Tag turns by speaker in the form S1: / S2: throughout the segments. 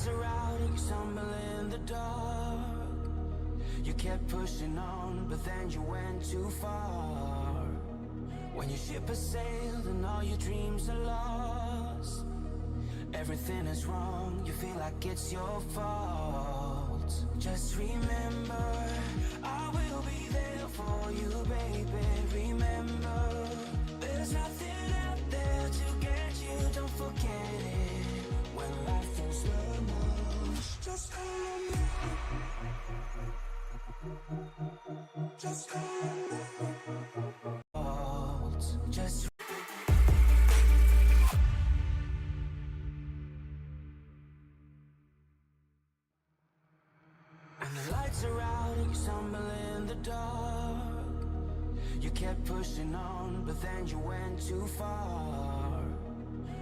S1: lights are out and you stumble in the dark. You kept pushing on, but then you went too far. When your ship has sailed and all your dreams are lost, everything is wrong, you feel like it's your fault. Just remember, I will be there for you, baby. Remember, there's nothing out there to get you, don't forget it. When life feels slow-mo, just call on me. Just call on me. Just and the lights are out and you stumble in the dark. You kept pushing on, but then you went too far.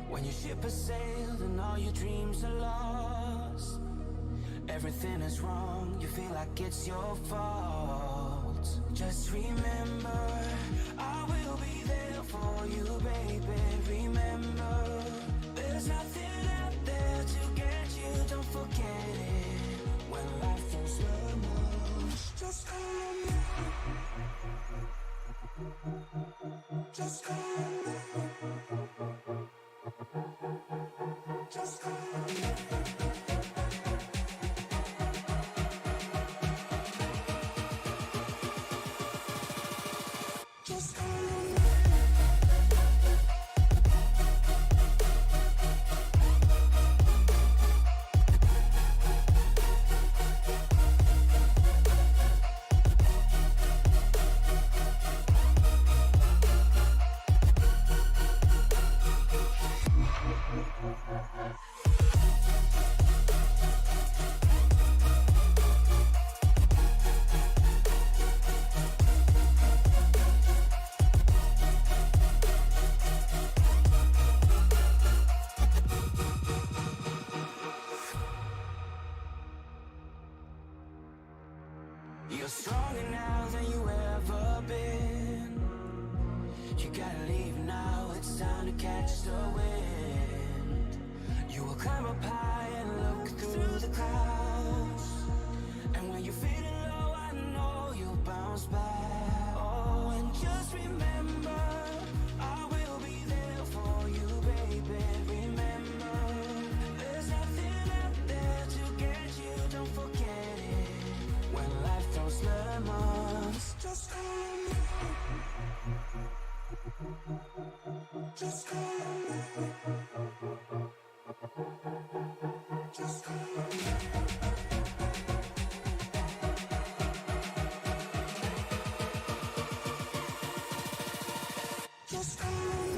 S1: When your ship has sailed and all your dreams are lost, everything is wrong, you feel like it's your fault. Just remember, I will be there for you, baby. Remember, there's nothing out there to get you, don't forget it. When life feels slow-mo, just call on me. Just call on me. Just call on me. Just call on me. You're stronger now than you ever been. You gotta leave now, it's time to catch the wind. You will climb up high and look through the clouds, and when you're feeling low, I know you'll bounce back. Oh, and just remember, I will be there for you, baby. Remember, there's nothing out there to get you, don't forget it. When life throws lemons, just call on me. Just call on me. Just call on me. Just call on me.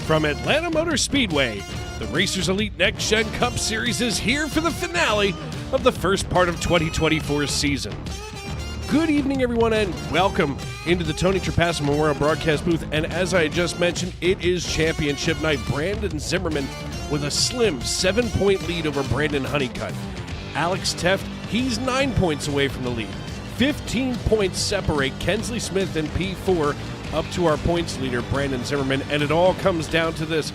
S2: From Atlanta Motor Speedway, the Racers Elite Nextgen Cup Series is here for the finale of the first part of 2024's season. Good evening, everyone, and welcome into the Tony Trapasso Memorial Broadcast booth. And as I just mentioned, it is championship night. Brandon Zimmerman with a slim 7-point lead over Brandon Honeycutt. Alex Teft, he's 9 points away from the lead. 15 points separate Kensley Smith and P4 up to our points leader, Brandon Zimmerman. And it all comes down to this.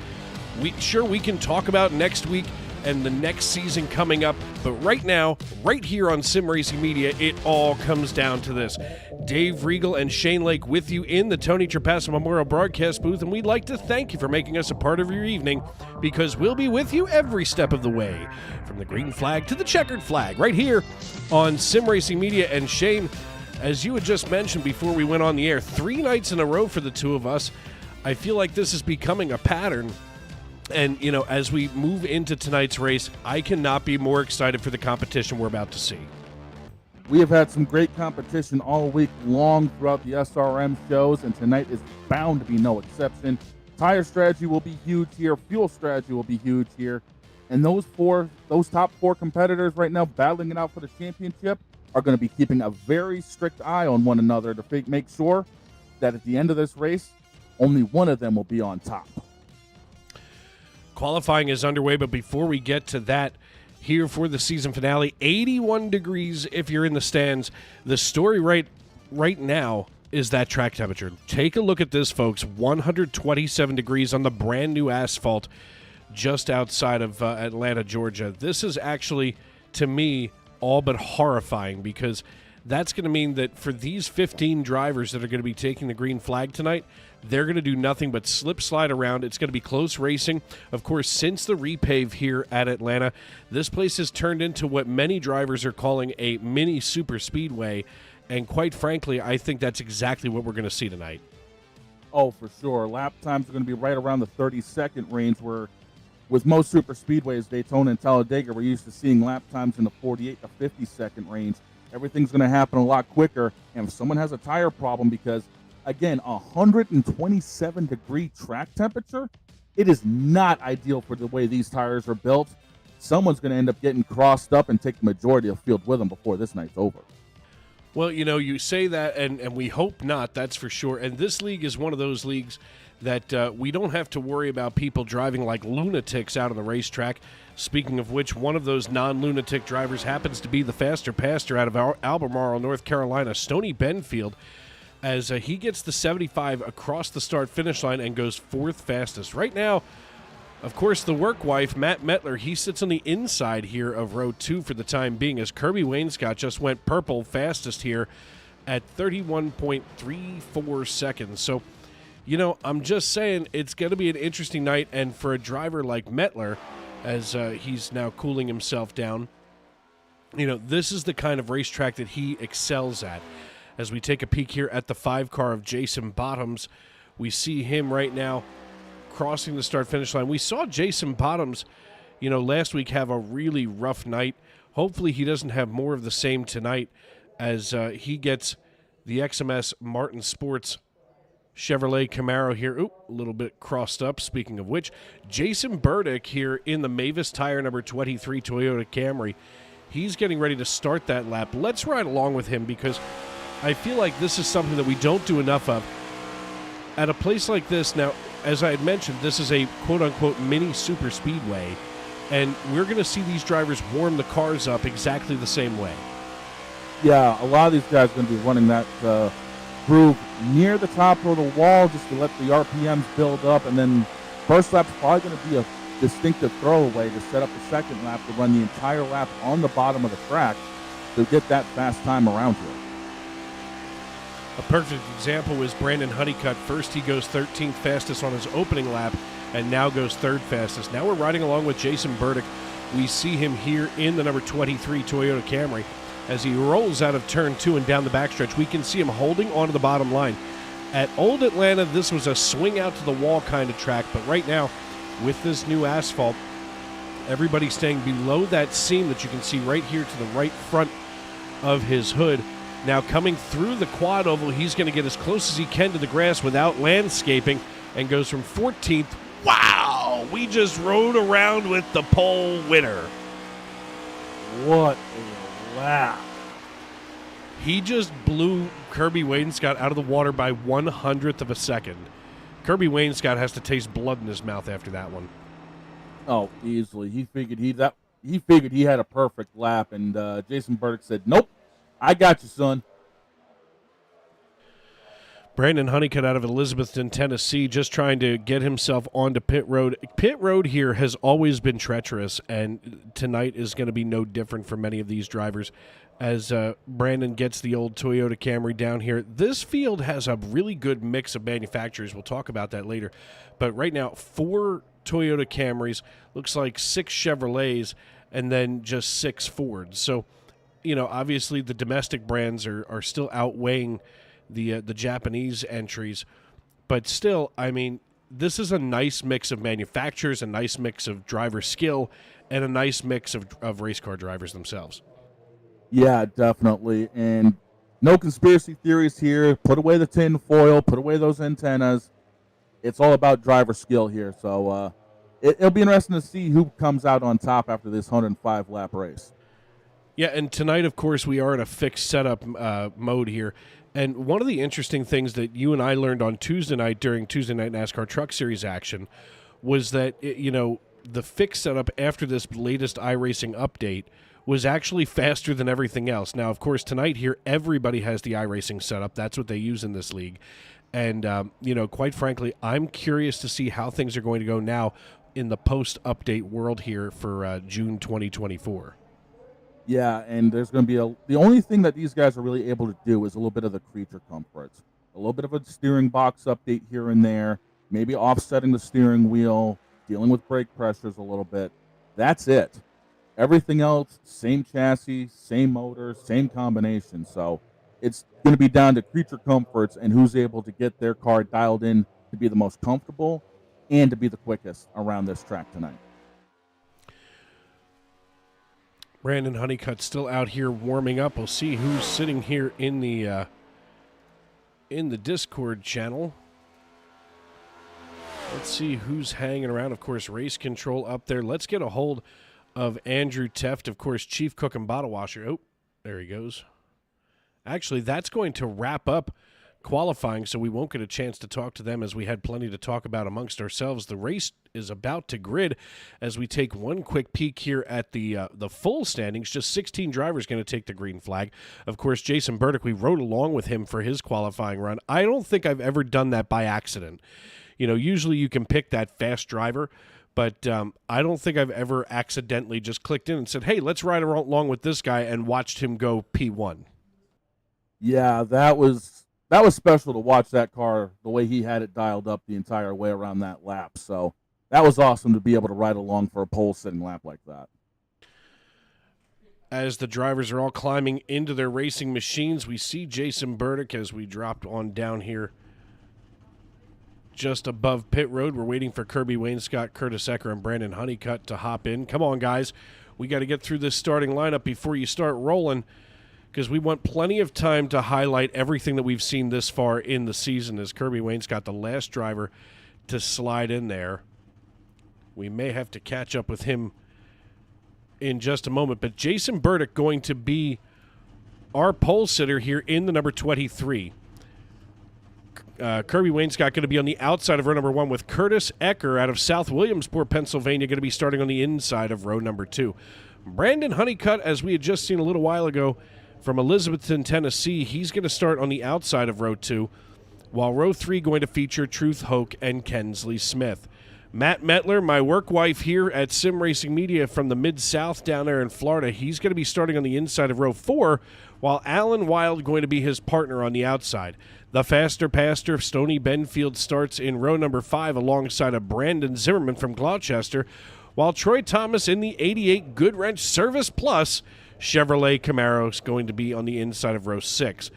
S2: We can talk about next week and the next season coming up, but right now, right here on Sim Racing Media, it all comes down to this. Dave Riegel and Shane Lake with you in the Tony Trapasso Memorial Broadcast booth, and we'd like to thank you for making us a part of your evening, because we'll be with you every step of the way, from the green flag to the checkered flag, right here on Sim Racing Media. And Shane, as you had just mentioned before we went on the air, 3 nights in a row for the two of us. I feel like this is becoming a pattern. And, you know, as we move into tonight's race, I cannot be more excited for the competition we're about to see.
S3: We have had some great competition all week long throughout the SRM shows, and tonight is bound to be no exception. Tire strategy will be huge here. Fuel strategy will be huge here. And those top 4 competitors right now battling it out for the championship are going to be keeping a very strict eye on one another to make sure that at the end of this race, only one of them will be on top.
S2: Qualifying is underway, but before we get to that, here for the season finale, 81 degrees if you're in the stands. The story right now is that track temperature. Take a look at this, folks. 127 degrees on the brand new asphalt just outside of Atlanta, Georgia. This is actually, to me, all but horrifying, because that's going to mean that for these 15 drivers that are going to be taking the green flag tonight, they're going to do nothing but slip slide around. It's going to be close racing. Of course, since the repave here at Atlanta, this place has turned into what many drivers are calling a mini super speedway. And quite frankly, I think that's exactly what we're going to see tonight.
S3: Oh, for sure. Lap times are going to be right around the 30-second range, where with most super speedways, Daytona and Talladega, we're used to seeing lap times in the 48 to 50-second range. Everything's going to happen a lot quicker. And if someone has a tire problem, because again, 127-degree track temperature, it is not ideal for the way these tires are built. Someone's going to end up getting crossed up and take the majority of field with them before this night's over.
S2: Well, you know, you say that, and we hope not, that's for sure. And this league is one of those leagues that we don't have to worry about people driving like lunatics out on the racetrack. Speaking of which, one of those non-lunatic drivers happens to be the faster pastor out of Albemarle, North Carolina, Stoney Benfield, as he gets the 75 across the start-finish line and goes 4th fastest. Right now, of course, the work wife, Matt Metler, he sits on the inside here of row 2 for the time being, as Kirby Wainscott just went purple fastest here at 31.34 seconds. So, you know, I'm just saying it's going to be an interesting night, and for a driver like Metler, as he's now cooling himself down, you know, this is the kind of racetrack that he excels at. As we take a peek here at the 5 car of Jason Bottoms, we see him right now crossing the start-finish line. We saw Jason Bottoms, you know, last week have a really rough night. Hopefully he doesn't have more of the same tonight, as he gets the XMS Martin Sports Chevrolet Camaro here. Oop, a little bit crossed up. Speaking of which, Jason Burdick here in the Mavis Tire number 23 Toyota Camry. He's getting ready to start that lap. Let's ride along with him, because I feel like this is something that we don't do enough of at a place like this. Now, as I had mentioned, this is a quote-unquote mini super speedway, and we're going to see these drivers warm the cars up exactly the same way.
S3: Yeah, a lot of these guys are going to be running that groove near the top of the wall just to let the RPMs build up, and then first lap's probably going to be a distinctive throwaway to set up the second lap to run the entire lap on the bottom of the track to get that fast time around here.
S2: A perfect example was Brandon Honeycutt. First he goes 13th fastest on his opening lap, and now goes 3rd fastest. Now we're riding along with Jason Burdick. We see him here in the number 23 Toyota Camry. As he rolls out of turn 2 and down the backstretch, we can see him holding onto the bottom line. At Old Atlanta, this was a swing out to the wall kind of track, but right now, with this new asphalt, everybody's staying below that seam that you can see right here to the right front of his hood. Now coming through the quad oval, he's going to get as close as he can to the grass without landscaping, and goes from 14th. Wow! We just rode around with the pole winner.
S3: What a lap.
S2: He just blew Kirby Wainscott out of the water by 1/100th of a second. Kirby Wainscott has to taste blood in his mouth after that one.
S3: Oh, easily. He figured he had a perfect lap, and Jason Burdick said, "Nope, I got you, son."
S2: Brandon Honeycutt out of Elizabethton, Tennessee, just trying to get himself onto pit road. Pit road here has always been treacherous, and tonight is going to be no different for many of these drivers as Brandon gets the old Toyota Camry down here. This field has a really good mix of manufacturers. We'll talk about that later. But right now, 4 Toyota Camrys, looks like 6 Chevrolets, and then just 6 Fords. So, obviously the domestic brands are still outweighing the Japanese entries, but still, I mean, this is a nice mix of manufacturers, a nice mix of driver skill, and a nice mix of race car drivers themselves.
S3: Yeah, definitely. And no conspiracy theories here. Put away the tin foil, put away those antennas. It's all about driver skill here. So it'll be interesting to see who comes out on top after this 105-lap race.
S2: Yeah, and tonight, of course, we are in a fixed setup mode here. And one of the interesting things that you and I learned on Tuesday night during Tuesday Night NASCAR Truck Series action was that, the fixed setup after this latest iRacing update was actually faster than everything else. Now, of course, tonight here, everybody has the iRacing setup. That's what they use in this league. And, quite frankly, I'm curious to see how things are going to go now in the post-update world here for June 2024.
S3: Yeah, and there's going to be the only thing that these guys are really able to do is a little bit of the creature comforts. A little bit of a steering box update here and there, maybe offsetting the steering wheel, dealing with brake pressures a little bit. That's it. Everything else, same chassis, same motor, same combination. So it's going to be down to creature comforts and who's able to get their car dialed in to be the most comfortable and to be the quickest around this track tonight.
S2: Brandon Honeycutt still out here warming up. We'll see who's sitting here in the Discord channel. Let's see who's hanging around. Of course, Race Control up there. Let's get a hold of Andrew Teft, of course, Chief Cook and Bottle Washer. Oh, there he goes. Actually, that's going to wrap up qualifying, so we won't get a chance to talk to them as we had plenty to talk about amongst ourselves. The race is about to grid as we take one quick peek here at the full standings. Just 16 drivers going to take the green flag. Of course, Jason Burdick, we rode along with him for his qualifying run. I don't think I've ever done that by accident. Usually you can pick that fast driver, but I don't think I've ever accidentally just clicked in and said, hey, let's ride along with this guy and watched him go P1.
S3: Yeah, that was special to watch that car, the way he had it dialed up the entire way around that lap. So that was awesome to be able to ride along for a pole-sitting lap like that.
S2: As the drivers are all climbing into their racing machines, we see Jason Burdick as we dropped on down here just above pit road. We're waiting for Kirby Wainscott, Curtis Ecker, and Brandon Honeycutt to hop in. Come on, guys. We got to get through this starting lineup before you start rolling, because we want plenty of time to highlight everything that we've seen this far in the season as Kirby Wainscott, the last driver to slide in there. We may have to catch up with him in just a moment, but Jason Burdick going to be our pole sitter here in the number 23. Kirby Wainscott going to be on the outside of row number 1 with Curtis Ecker out of South Williamsport, Pennsylvania, going to be starting on the inside of row number 2. Brandon Honeycutt, as we had just seen a little while ago, from Elizabethton, Tennessee, he's going to start on the outside of row 2, while row 3 going to feature Truth Hoke and Kensley Smith. Matt Metler, my work wife here at Sim Racing Media from the Mid-South down there in Florida, he's going to be starting on the inside of row 4, while Alan Wild going to be his partner on the outside. The faster pastor of Stony Benfield starts in row number 5 alongside of Brandon Zimmerman from Gloucester, while Troy Thomas in the 88 Goodwrench Service Plus Chevrolet Camaro is going to be on the inside of row 6.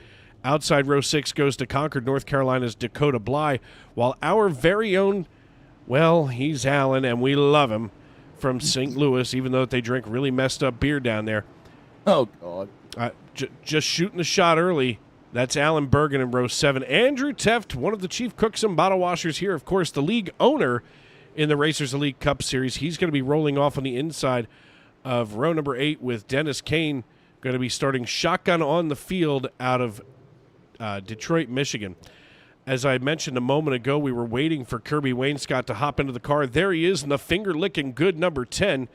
S2: Outside row 6 goes to Concord, North Carolina's Dakota Bly, while our very own, well, he's Alan, and we love him, from St. Louis, even though they drink really messed up beer down there.
S3: Oh, God.
S2: Just shooting the shot early. That's Alan Bergen in row 7. Andrew Teft, one of the chief cooks and bottle washers here, of course, the league owner in the Racers Elite Cup Series. He's going to be rolling off on the inside of row number 8 with Dennis Kane going to be starting shotgun on the field out of Detroit, Michigan. As I mentioned a moment ago, we were waiting for Kirby Wainscott to hop into the car. There he is in the finger-licking good number 10,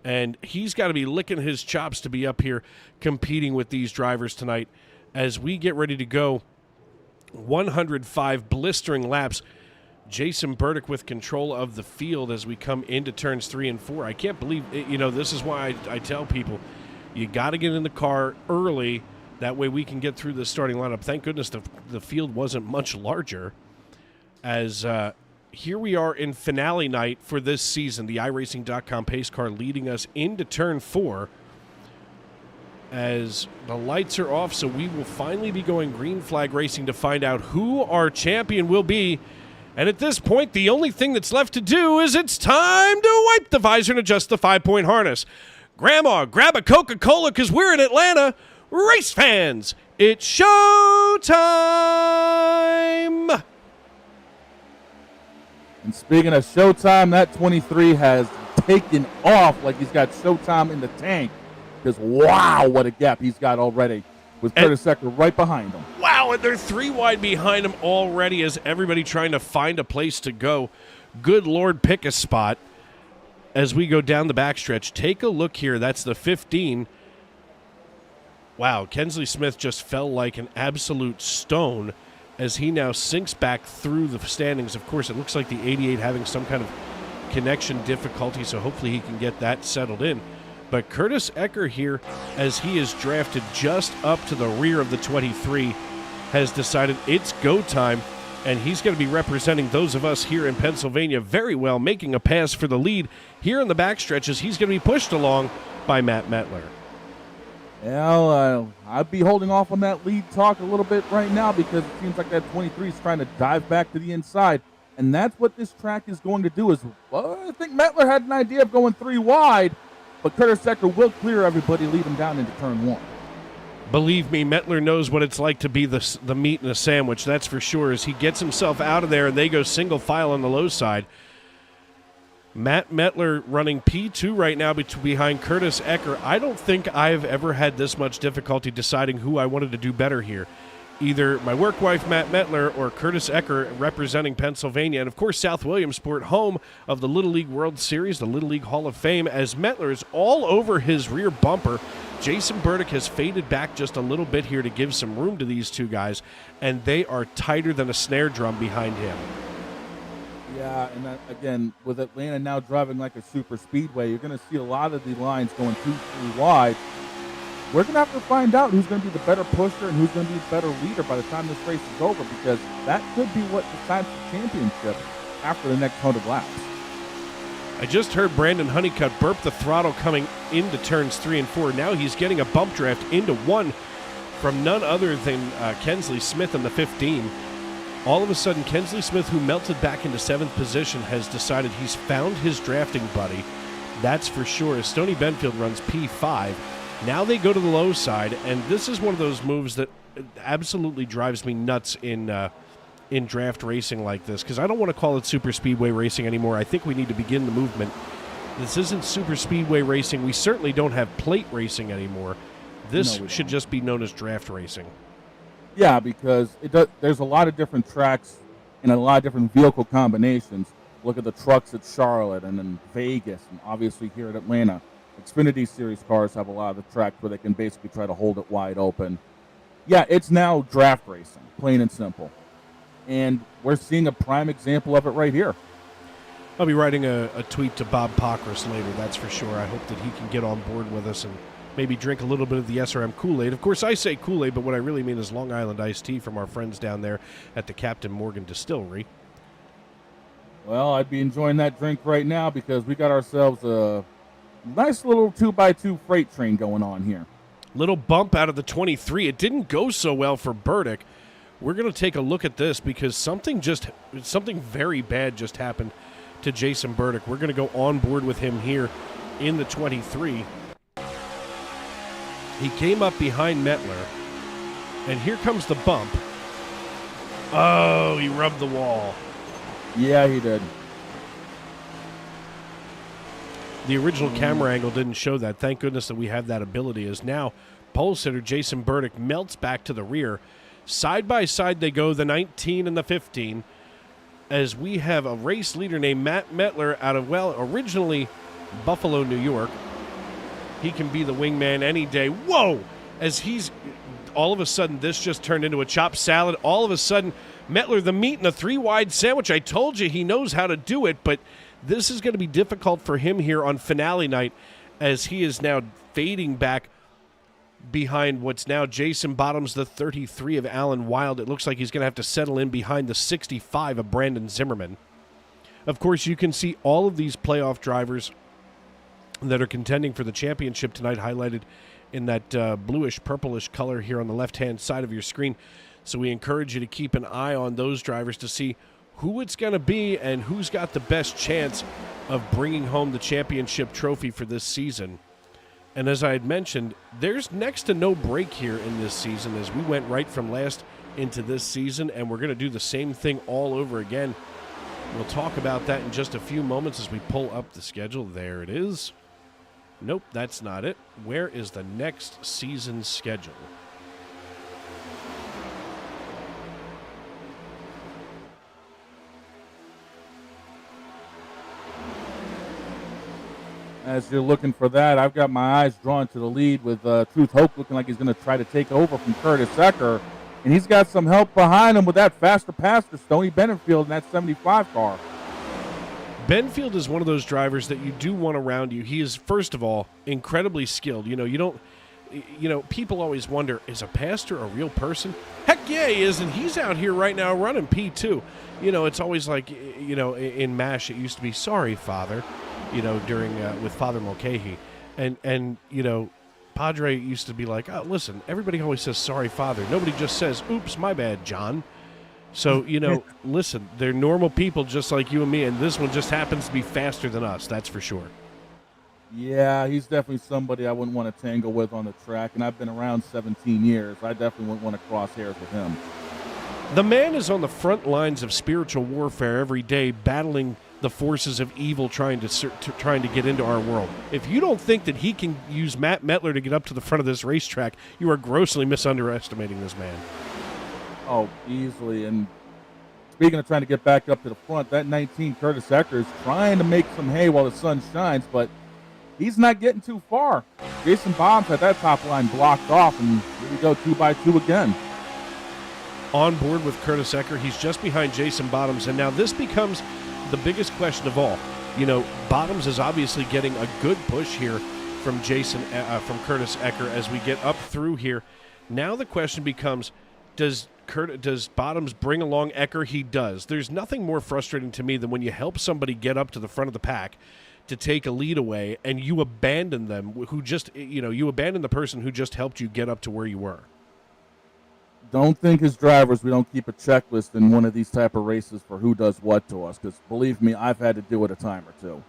S2: and he's got to be licking his chops to be up here competing with these drivers tonight as we get ready to go 105 blistering laps. Jason Burdick with control of the field as we come into turns 3 and 4. I can't believe it. This is why I tell people you got to get in the car early. That way we can get through the starting lineup. Thank goodness the field wasn't much larger. As here we are in finale night for this season. The iRacing.com pace car leading us into turn 4. As the lights are off, so we will finally be going green flag racing to find out who our champion will be. And at this point, the only thing that's left to do is it's time to wipe the visor and adjust the 5-point harness. Grandma, grab a Coca-Cola because we're in Atlanta. Race fans, it's showtime!
S3: And speaking of showtime, that 23 has taken off like he's got showtime in the tank. Because, wow, what a gap he's got already with Curtis Ecker right behind him.
S2: Wow, and they're 3 wide behind him already as everybody trying to find a place to go. Good Lord, pick a spot as we go down the backstretch. Take a look here. That's the 15. Wow, Kensley Smith just fell like an absolute stone as he now sinks back through the standings. Of course, it looks like the 88 having some kind of connection difficulty, so hopefully he can get that settled in. But Curtis Ecker here, as he is drafted just up to the rear of the 23, has decided it's go time, and he's going to be representing those of us here in Pennsylvania very well, making a pass for the lead here in the backstretches. He's going to be pushed along by Matt Metler.
S3: Well, I'd be holding off on that lead talk a little bit right now because it seems like that 23 is trying to dive back to the inside. And that's what this track is going to do is, well, I think Metler had an idea of going 3 wide, but Curtis Ecker will clear everybody, lead him down into turn 1.
S2: Believe me, Metler knows what it's like to be the meat in a sandwich, that's for sure, as he gets himself out of there and they go single file on the low side. Matt Metler running P2 right now behind Curtis Ecker. I don't think I've ever had this much difficulty deciding who I wanted to do better here. Either my work wife, Matt Metler, or Curtis Ecker representing Pennsylvania. And, of course, South Williamsport, home of the Little League World Series, the Little League Hall of Fame, as Metler is all over his rear bumper. Jason Burdick has faded back just a little bit here to give some room to these 2 guys, and they are tighter than a snare drum behind him.
S3: Yeah, and that, again, with Atlanta now driving like a super speedway, you're going to see a lot of the lines going 2-3 wide. We're going to have to find out who's going to be the better pusher and who's going to be the better leader by the time this race is over, because that could be what decides the championship after the next 100 laps.
S2: I just heard Brandon Honeycutt burp the throttle coming into turns 3 and 4. Now he's getting a bump draft into 1 from none other than Kensley Smith in the 15. All of a sudden, Kensley Smith, who melted back into 7th position, has decided he's found his drafting buddy. That's for sure. As Stoney Benfield runs P5. Now they go to the low side, and this is one of those moves that absolutely drives me nuts in draft racing like this, because I don't want to call it super speedway racing anymore. I think we need to begin the movement. This isn't super speedway racing. We certainly don't have plate racing anymore. This should just be known as draft racing.
S3: Yeah, because there's a lot of different tracks and a lot of different vehicle combinations. Look at the trucks at Charlotte and then Vegas, and obviously here at Atlanta. Xfinity Series cars have a lot of the tracks where they can basically try to hold it wide open. Yeah, it's now draft racing, plain and simple. And we're seeing a prime example of it right here.
S2: I'll be writing a tweet to Bob Pockris later, that's for sure. I hope that he can get on board with us and maybe drink a little bit of the SRM Kool-Aid. Of course, I say Kool-Aid, but what I really mean is Long Island iced tea from our friends down there at the Captain Morgan Distillery.
S3: Well, I'd be enjoying that drink right now because we got ourselves a nice little 2x2 freight train going on here.
S2: Little bump out of the 23. It didn't go so well for Burdick. We're going to take a look at this because something very bad just happened to Jason Burdick. We're going to go on board with him here in the 23. He came up behind Metler, and here comes the bump. Oh, he rubbed the wall.
S3: Yeah, he did.
S2: The original camera angle didn't show that. Thank goodness that we have that ability, as now pole sitter Jason Burdick melts back to the rear. Side by side they go, the 19 and the 15, as we have a race leader named Matt Metler out of, well, originally Buffalo, New York. He can be the wingman any day. Whoa! As he's, all of a sudden, this just turned into a chopped salad. All of a sudden, Metler, the meat in the 3-wide sandwich. I told you he knows how to do it, but this is going to be difficult for him here on finale night as he is now fading back behind what's now Jason Bottoms, the 33 of Alan Wild. It looks like he's going to have to settle in behind the 65 of Brandon Zimmerman. Of course, you can see all of these playoff drivers that are contending for the championship tonight highlighted in that bluish-purplish color here on the left-hand side of your screen. So we encourage you to keep an eye on those drivers to see who it's going to be and who's got the best chance of bringing home the championship trophy for this season. And as I had mentioned, there's next to no break here in this season as we went right from last into this season, and we're going to do the same thing all over again. We'll talk about that in just a few moments as we pull up the schedule. There it is. Nope, that's not it. Where is the next season schedule?
S3: As you're looking for that, I've got my eyes drawn to the lead with Truth Hope looking like he's going to try to take over from Curtis Ecker. And he's got some help behind him with that faster passer, Stoney Benfield, in that 75 car.
S2: Benfield is one of those drivers that you do want around you. He is, first of all, incredibly skilled. People always wonder, is a pastor a real person? Heck yeah, he is, and he's out here right now running P2. It's always like, in MASH, it used to be, sorry, Father, during with Father Mulcahy. And Padre used to be like, oh, listen, everybody always says, sorry, Father. Nobody just says, oops, my bad, John. So, listen, they're normal people just like you and me, and this one just happens to be faster than us, that's for sure.
S3: Yeah, he's definitely somebody I wouldn't want to tangle with on the track, and I've been around 17 years. I definitely wouldn't want to cross hairs with him.
S2: The man is on the front lines of spiritual warfare every day, battling the forces of evil trying to get into our world. If you don't think that he can use Matt Metler to get up to the front of this racetrack, you are grossly misunderestimating this man.
S3: Oh, easily. And speaking of trying to get back up to the front, that 19 Curtis Ecker is trying to make some hay while the sun shines, but he's not getting too far. Jason Bottoms had that top line blocked off, and here we go, 2x2 again.
S2: On board with Curtis Ecker, he's just behind Jason Bottoms, and now this becomes the biggest question of all. Bottoms is obviously getting a good push here from Curtis Ecker as we get up through here. Now the question becomes, does Bottoms bring along Ecker? He does. There's nothing more frustrating to me than when you help somebody get up to the front of the pack to take a lead away and you abandon them, you abandon the person who just helped you get up to where you were.
S3: Don't think as drivers we don't keep a checklist in one of these type of races for who does what to us, because believe me, I've had to do it a time or two.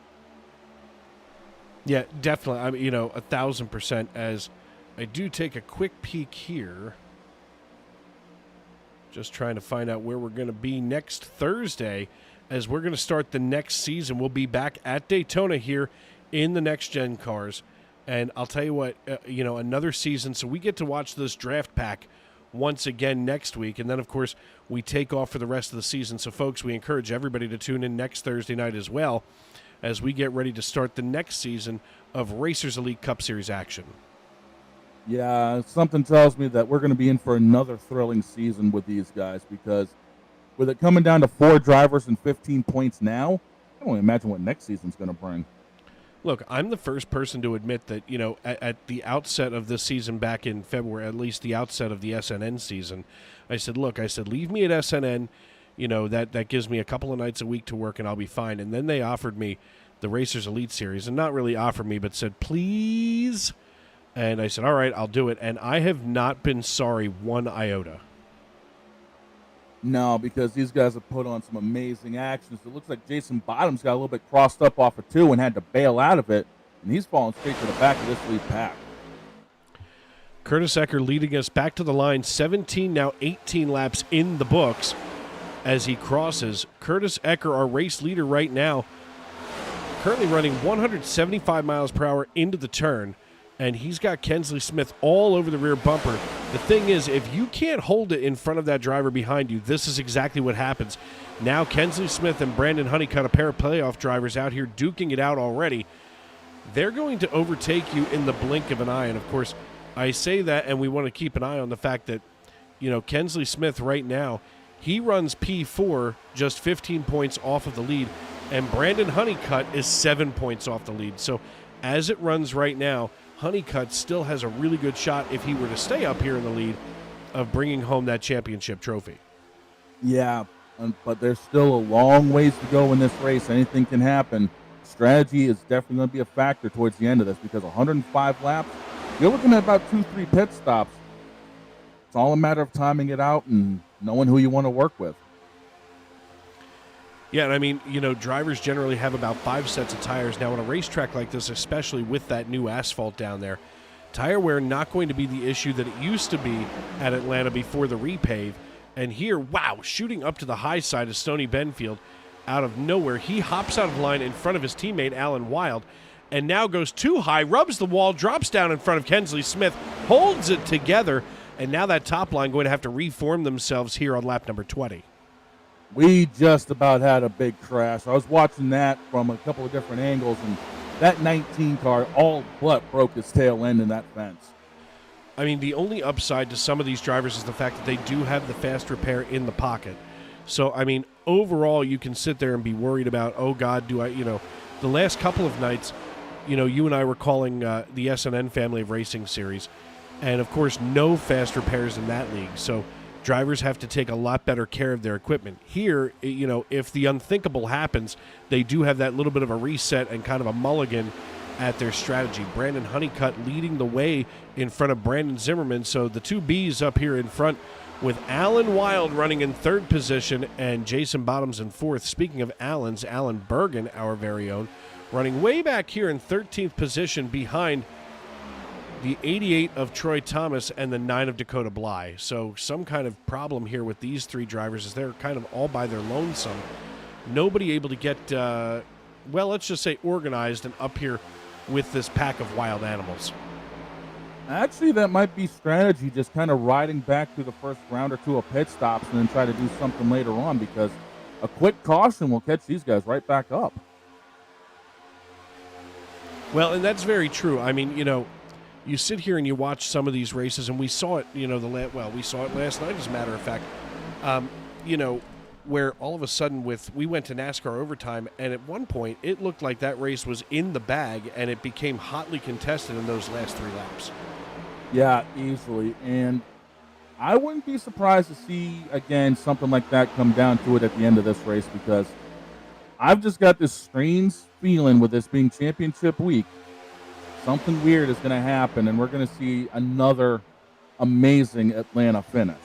S2: Yeah, definitely. 1,000%. As I do take a quick peek here, just trying to find out where we're going to be next Thursday as we're going to start the next season. We'll be back at Daytona here in the Nextgen cars. And I'll tell you what, another season. So we get to watch this draft pack once again next week. And then, of course, we take off for the rest of the season. So, folks, we encourage everybody to tune in next Thursday night as well as we get ready to start the next season of Racers Elite Cup Series action.
S3: Yeah, something tells me that we're going to be in for another thrilling season with these guys, because with it coming down to 4 drivers and 15 points now, I don't imagine what next season's going to bring.
S2: Look, I'm the first person to admit that, at the outset of this season back in February, at least the outset of the SNN season, I said, leave me at SNN. That gives me a couple of nights a week to work and I'll be fine. And then they offered me the Racers Elite Series, and not really offered me, but said, please. And I said, all right, I'll do it. And I have not been sorry one iota.
S3: No, because these guys have put on some amazing actions. It looks like Jason Bottoms got a little bit crossed up off of 2 and had to bail out of it, and he's falling straight to the back of this lead pack.
S2: Curtis Ecker leading us back to the line, 17, now 18 laps in the books as he crosses. Curtis Ecker, our race leader right now, currently running 175 miles per hour into the turn. and he's got Kensley Smith all over the rear bumper. The thing is, if you can't hold it in front of that driver behind you, this is exactly what happens. Now Kensley Smith and Brandon Honeycutt, a pair of playoff drivers out here duking it out already. They're going to overtake you in the blink of an eye. And, of course, I say that, and we want to keep an eye on the fact that, Kensley Smith right now, he runs P4 just 15 points off of the lead, and Brandon Honeycutt is 7 points off the lead. So as it runs right now, Honeycutt still has a really good shot, if he were to stay up here in the lead, of bringing home that championship trophy.
S3: Yeah, but there's still a long ways to go in this race. Anything can happen. Strategy is definitely going to be a factor towards the end of this, because 105 laps, you're looking at about 2-3 pit stops. It's all a matter of timing it out and knowing who you want to work with.
S2: Yeah, and I mean, drivers generally have about 5 sets of tires. Now, on a racetrack like this, especially with that new asphalt down there, tire wear not going to be the issue that it used to be at Atlanta before the repave. And here, wow, shooting up to the high side of Stony Benfield out of nowhere. He hops out of line in front of his teammate, Alan Wild, and now goes too high, rubs the wall, drops down in front of Kensley Smith, holds it together, and now that top line going to have to reform themselves here on lap number 20.
S3: We just about had a big crash. I was watching that from a couple of different angles, and that 19 car all but broke its tail end in that fence.
S2: I mean, the only upside to some of these drivers is the fact that they do have the fast repair in the pocket. So, I mean, overall, you can sit there and be worried about, oh, God, do I, the last couple of nights, you and I were calling the SNN Family of Racing Series, and, of course, no fast repairs in that league. So drivers have to take a lot better care of their equipment. Here, if the unthinkable happens, they do have that little bit of a reset and kind of a mulligan at their strategy. Brandon Honeycutt leading the way in front of Brandon Zimmerman. So the two Bs up here in front with Alan Wild running in third position and Jason Bottoms in fourth. Speaking of Allen's, Alan Bergen, our very own, running way back here in 13th position behind the 88 of Troy Thomas and the 9 of Dakota Bly. So some kind of problem here with these three drivers is they're kind of all by their lonesome. Nobody able to get, let's just say organized and up here with this pack of wild animals.
S3: Actually, that might be strategy, just kind of riding back through the first round or two of pit stops and then try to do something later on, because a quick caution will catch these guys right back up.
S2: Well, and that's very true. I mean, you sit here and you watch some of these races, and we saw it, we saw it last night, as a matter of fact, where all of a sudden we went to NASCAR overtime, and at one point it looked like that race was in the bag, and it became hotly contested in those last 3 laps.
S3: Yeah, easily. And I wouldn't be surprised to see, again, something like that come down to it at the end of this race, because I've just got this strange feeling with this being championship week. Something weird is going to happen, and we're going to see another amazing Atlanta finish.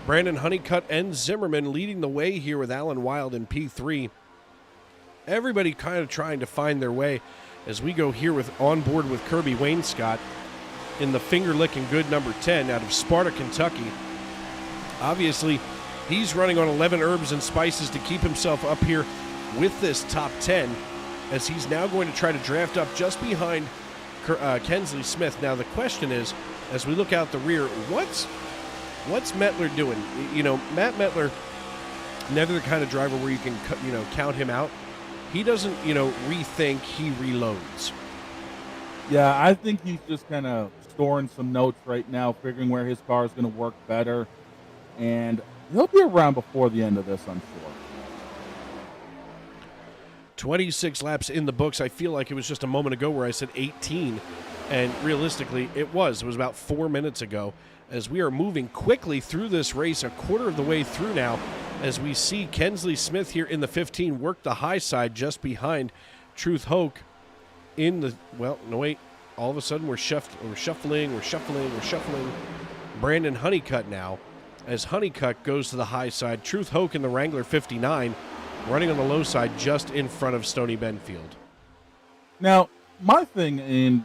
S2: Brandon Honeycutt and Zimmerman leading the way here with Alan Wild in P3. Everybody kind of trying to find their way as we go here on board with Kirby Wainscott in the finger-licking good number 10 out of Sparta, Kentucky. Obviously, he's running on 11 herbs and spices to keep himself up here with this top 10, as he's now going to try to draft up just behind Kensley Smith. Now, the question is, as we look out the rear, what's Mettler doing? Matt Mettler, never the kind of driver where you can, count him out. He doesn't, rethink, he reloads.
S3: Yeah, I think he's just kind of storing some notes right now, figuring where his car is going to work better. And he'll be around before the end of this, I'm sure.
S2: 26 laps in the books. I feel like it was just a moment ago where I said 18, and realistically it was about 4 minutes ago, as we are moving quickly through this race, a quarter of the way through now, as we see Kensley Smith here in the 15 work the high side just behind Truth Hoke in the, all of a sudden we're shuffling. Brandon Honeycutt now, as Honeycutt goes to the high side. Truth Hoke in the Wrangler 59 running on the low side just in front of Stony Benfield.
S3: Now, my thing, and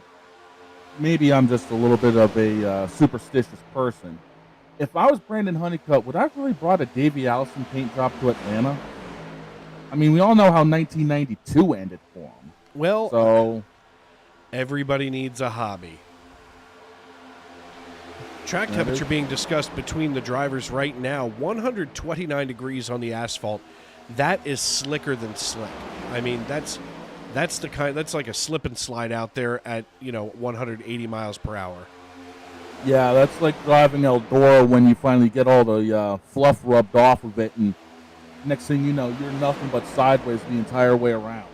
S3: maybe I'm just a little bit of a superstitious person, if I was Brandon Honeycutt, would I have really brought a Davey Allison paint job to Atlanta? I mean, we all know how 1992 ended for him.
S2: Well,
S3: so
S2: Everybody needs a hobby. Track temperature being discussed between the drivers right now, 129 degrees on the asphalt. That is slicker than slick. I mean, that's like a slip and slide out there at 180 miles per hour.
S3: Yeah, that's like driving Eldora when you finally get all the fluff rubbed off of it, and next thing you know, you're nothing but sideways the entire way around.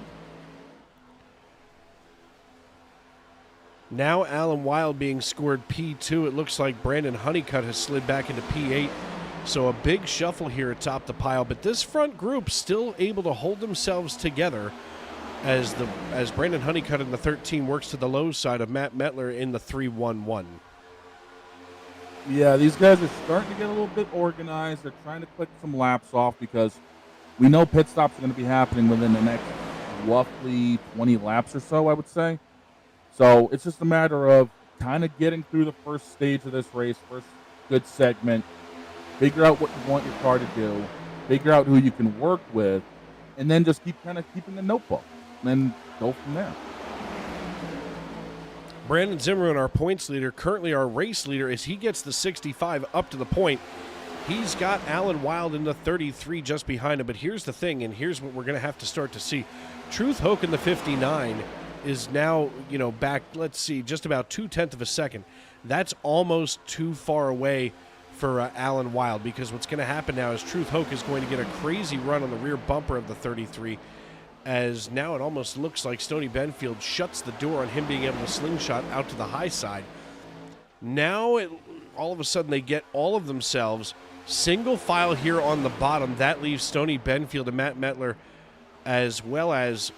S2: Now Alan Wild being scored P2. It looks like Brandon Honeycutt has slid back into P8. So a big shuffle here atop the pile. But this front group still able to hold themselves together as Brandon Honeycutt in the 13 works to the low side of Matt Metler in the 3-1-1.
S3: Yeah, these guys are starting to get a little bit organized. They're trying to click some laps off because we know pit stops are going to be happening within the next roughly 20 laps or so, I would say. So it's just a matter of kind of getting through the first stage of this race, first good segment, figure out what you want your car to do, figure out who you can work with, and then just keeping a notebook, and then go from there.
S2: Brandon Zimmerman, our points leader, currently our race leader, as he gets the 65 up to the point. He's got Alan Wild in the 33 just behind him, but here's the thing, and here's what we're going to have to start to see. Truth Hoke in the 59 is now, back, let's see, just about 0.2 of a second. That's almost too far away for Alan Wild, because what's going to happen now is Truth Hoke is going to get a crazy run on the rear bumper of the 33, as now it almost looks like Stoney Benfield shuts the door on him being able to slingshot out to the high side. Now, all of a sudden, they get all of themselves single file here on the bottom. That leaves Stoney Benfield and Matt Metler, as well as,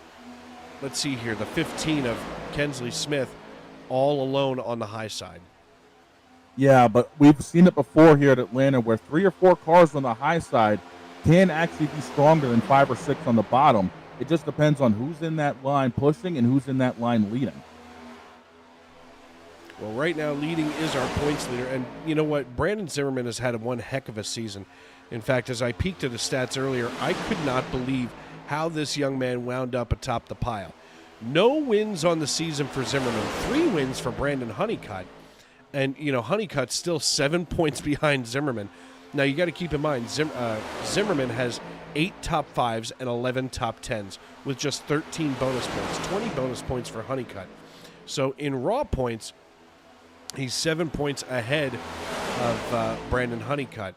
S2: let's see here, the 15 of Kensley Smith, all alone on the high side.
S3: Yeah, but we've seen it before here at Atlanta where 3 or 4 cars on the high side can actually be stronger than 5 or 6 on the bottom. It just depends on who's in that line pushing and who's in that line leading.
S2: Well, right now, leading is our points leader. And you know what? Brandon Zimmerman has had one heck of a season. In fact, as I peeked at his stats earlier, I could not believe how this young man wound up atop the pile. No wins on the season for Zimmerman. 3 wins for Brandon Honeycutt. And, Honeycutt's still 7 points behind Zimmerman. Now, you got to keep in mind, Zimmerman has 8 top 5s and 11 top 10s with just 13 bonus points, 20 bonus points for Honeycutt. So in raw points, he's 7 points ahead of Brandon Honeycutt.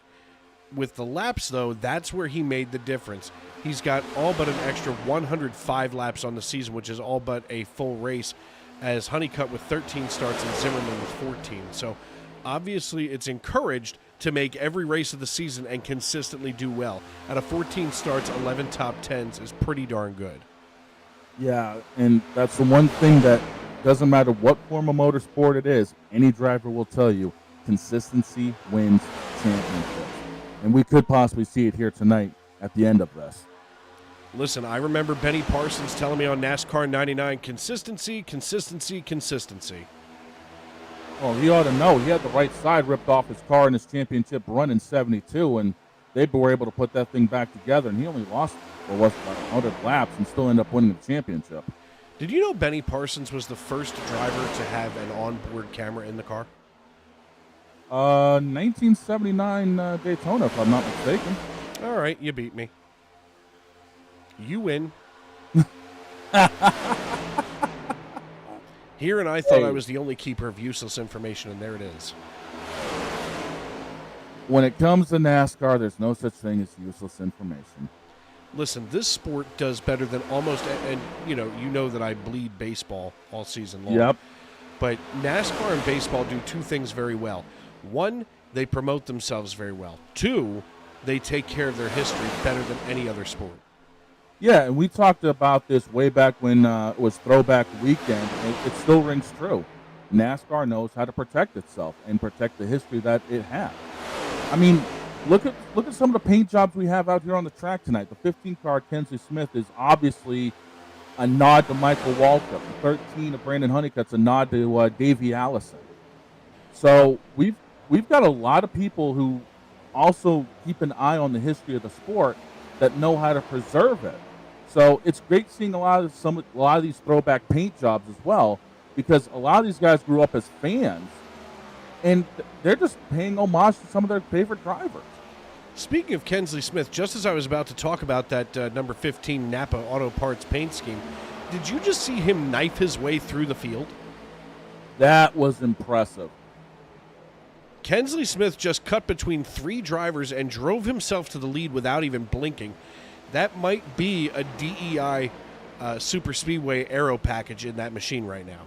S2: With the laps, though, that's where he made the difference. He's got all but an extra 105 laps on the season, which is all but a full race, as Honeycutt with 13 starts and Zimmerman with 14. So obviously it's encouraged to make every race of the season and consistently do well. Out of 14 starts, 11 top 10s is pretty darn good.
S3: Yeah, and that's the one thing that doesn't matter what form of motorsport it is, any driver will tell you, consistency wins championships. And we could possibly see it here tonight at the end of this.
S2: Listen, I remember Benny Parsons telling me on NASCAR 99, consistency, consistency, consistency.
S3: Well, he ought to know. He had the right side ripped off his car in his championship run in 72, and they were able to put that thing back together, and he only lost, or was about 100 laps and still ended up winning the championship.
S2: Did you know Benny Parsons was the first driver to have an onboard camera in the car?
S3: 1979 Daytona, if I'm not mistaken.
S2: All right, you beat me. You win. Here, and I thought I was the only keeper of useless information, and there it is.
S3: When it comes to NASCAR, there's no such thing as useless information.
S2: Listen, this sport does better than almost, and you know that I bleed baseball all season long.
S3: Yep.
S2: But NASCAR and baseball do 2 things very well. 1, they promote themselves very well. 2, they take care of their history better than any other sport.
S3: Yeah, and we talked about this way back when it was Throwback Weekend. It still rings true. NASCAR knows how to protect itself and protect the history that it has. I mean, look at some of the paint jobs we have out here on the track tonight. The 15 car Kensley Smith is obviously a nod to Michael Waltrip. The 13 of Brandon Honeycutt's a nod to Davey Allison. So we've got a lot of people who also keep an eye on the history of the sport that know how to preserve it. So it's great seeing a lot of these throwback paint jobs as well, because a lot of these guys grew up as fans, and they're just paying homage to some of their favorite drivers.
S2: Speaking of Kensley Smith, just as I was about to talk about that number 15 Napa Auto Parts paint scheme, did you just see him knife his way through the field?
S3: That was impressive.
S2: Kensley Smith just cut between 3 drivers and drove himself to the lead without even blinking. That might be a DEI Super Speedway aero package in that machine right now.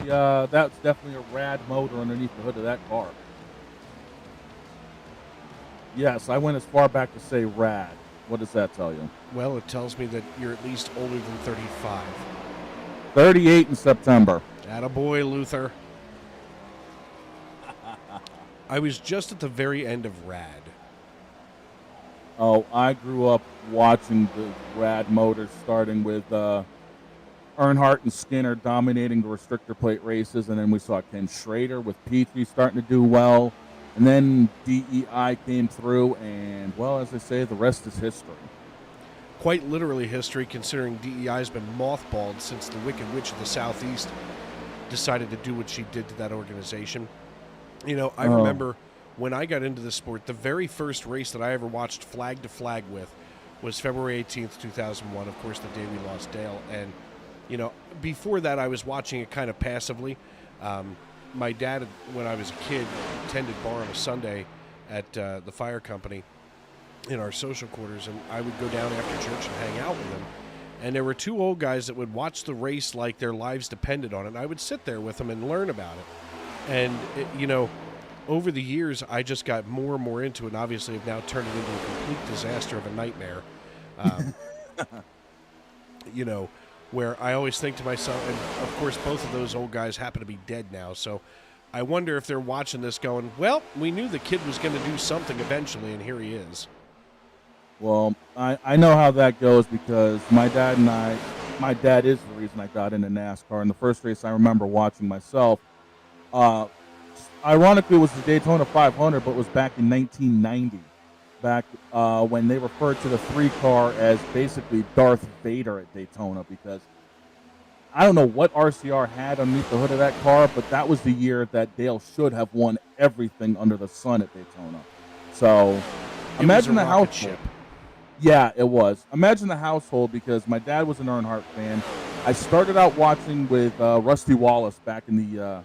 S3: Yeah, that's definitely a rad motor underneath the hood of that car. Yes, I went as far back to say rad. What does that tell you?
S2: Well, it tells me that you're at least older than 35.
S3: 38 in September.
S2: Attaboy, Luther. I was just at the very end of rad.
S3: Oh, I grew up watching the rad motors, starting with Earnhardt and Skinner dominating the restrictor plate races, and then we saw Ken Schrader with P3 starting to do well, and then DEI came through, and, well, as I say, the rest is history.
S2: Quite literally history, considering DEI has been mothballed since the Wicked Witch of the Southeast decided to do what she did to that organization. You know, I remember when I got into the sport, the very first race that I ever watched flag to flag with was February 18th, 2001, of course, the day we lost Dale. And, you know, before that, I was watching it kind of passively. My dad, when I was a kid, attended bar on a Sunday at the fire company in our social quarters, and I would go down after church and hang out with him. And there were 2 old guys that would watch the race like their lives depended on it. And I would sit there with them and learn about it. And, you know, over the years, I just got more and more into it, and obviously have now turned it into a complete disaster of a nightmare. You know, where I always think to myself, and of course both of those old guys happen to be dead now, so I wonder if they're watching this going, well, we knew the kid was going to do something eventually, and here he is.
S3: Well, I know how that goes because my dad is the reason I got into NASCAR. And the first race I remember watching myself, ironically, it was the Daytona 500, but it was back in 1990, back when they referred to the 3-car as basically Darth Vader at Daytona, because I don't know what RCR had underneath the hood of that car, but that was the year that Dale should have won everything under the sun at Daytona. So imagine the household. Yeah, it was. Imagine the household, because my dad was an Earnhardt fan. I started out watching with Rusty Wallace back in the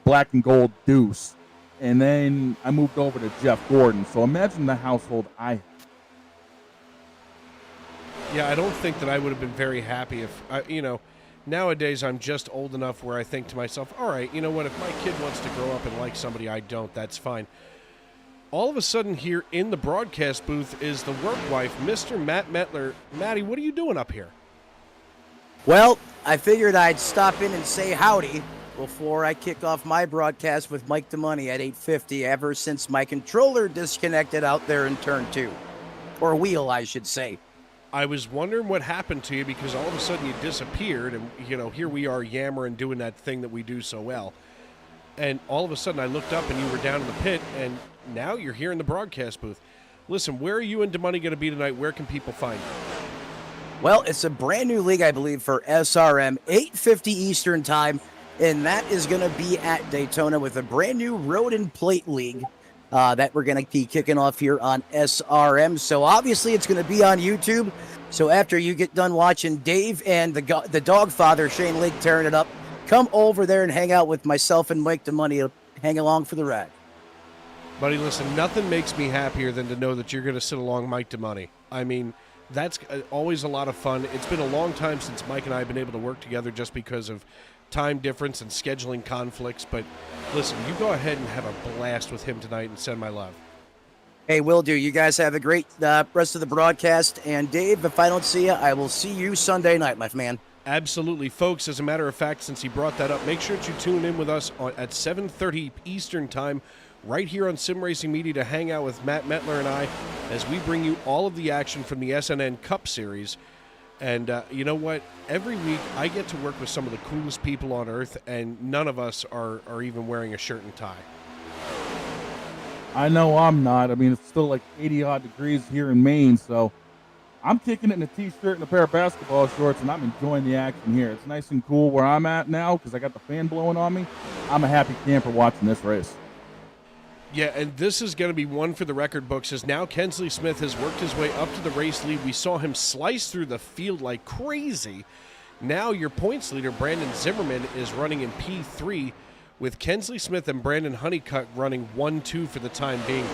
S3: black and gold Deuce, and then I moved over to Jeff Gordon. So imagine the household I had.
S2: Yeah, I don't think that I would have been very happy if, you know, nowadays I'm just old enough where I think to myself, all right, you know what, if my kid wants to grow up and like somebody I don't, that's fine. All of a sudden here in the broadcast booth is the work wife, Mr. Matt Metler. Matty, what are you doing up here?
S4: Well, I figured I'd stop in and say howdy before I kick off my broadcast with Mike DeMoney at 8:50 ever since my controller disconnected out there in turn 2. Or wheel, I should say.
S2: I was wondering what happened to you because all of a sudden you disappeared, and, you know, here we are yammering, doing that thing that we do so well. And all of a sudden I looked up and you were down in the pit, and now you're here in the broadcast booth. Listen, where are you and DeMoney going to be tonight? Where can people find you?
S4: Well, it's a brand new league, I believe, for SRM, 8:50 Eastern time, and that is going to be at Daytona with a brand new road and plate league that we're going to be kicking off here on SRM. So obviously it's going to be on YouTube. So after you get done watching Dave and the dog father, Shane Lake, tearing it up, come over there and hang out with myself and Mike DeMoney. Hang along for the ride.
S2: Buddy, listen, nothing makes me happier than to know that you're going to sit along Mike DeMoney. I mean, that's always a lot of fun. It's been a long time since Mike and I have been able to work together just because of time difference and scheduling conflicts. But listen, you go ahead and have a blast with him tonight and send my love.
S4: Hey, will do. You guys have a great rest of the broadcast. And Dave, if I don't see you, I will see you Sunday night, my man.
S2: Absolutely, folks. As a matter of fact, since he brought that up, make sure that you tune in with us at 7:30 Eastern Time right here on Sim Racing Media to hang out with Matt Metler and I as we bring you all of the action from the SNN Cup Series. And you know what? Every week I get to work with some of the coolest people on earth, and none of us are even wearing a shirt and tie.
S3: I know I'm not. I mean, it's still like 80-odd degrees here in Maine, so I'm kicking it in a t-shirt and a pair of basketball shorts, and I'm enjoying the action here. It's nice and cool where I'm at now because I got the fan blowing on me. I'm a happy camper watching this race.
S2: Yeah, and this is going to be one for the record books, as now Kensley Smith has worked his way up to the race lead. We saw him slice through the field like crazy. Now your points leader, Brandon Zimmerman, is running in P3, with Kensley Smith and Brandon Honeycutt running 1-2 for the time being.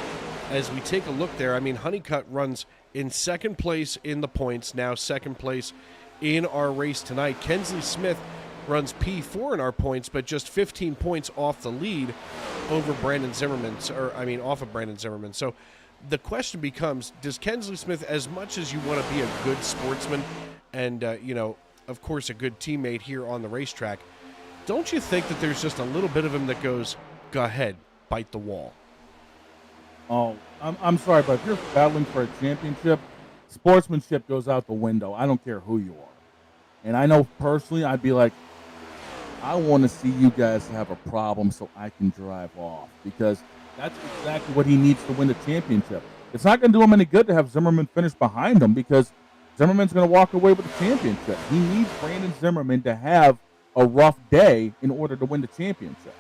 S2: As we take a look there, I mean, Honeycutt runs in second place in the points, now second place in our race tonight. Kensley Smith runs P4 in our points, but just 15 points off the lead over Brandon Zimmerman, off of Brandon Zimmerman. So the question becomes, does Kensley Smith, as much as you want to be a good sportsman and, of course, a good teammate here on the racetrack, don't you think that there's just a little bit of him that goes, go ahead, bite the wall?
S3: Oh, I'm sorry, but if you're battling for a championship, sportsmanship goes out the window. I don't care who you are. And I know personally, I'd be like, I want to see you guys have a problem so I can drive off, because that's exactly what he needs to win the championship. It's not going to do him any good to have Zimmerman finish behind him, because Zimmerman's going to walk away with the championship. He needs Brandon Zimmerman to have a rough day in order to win the championship.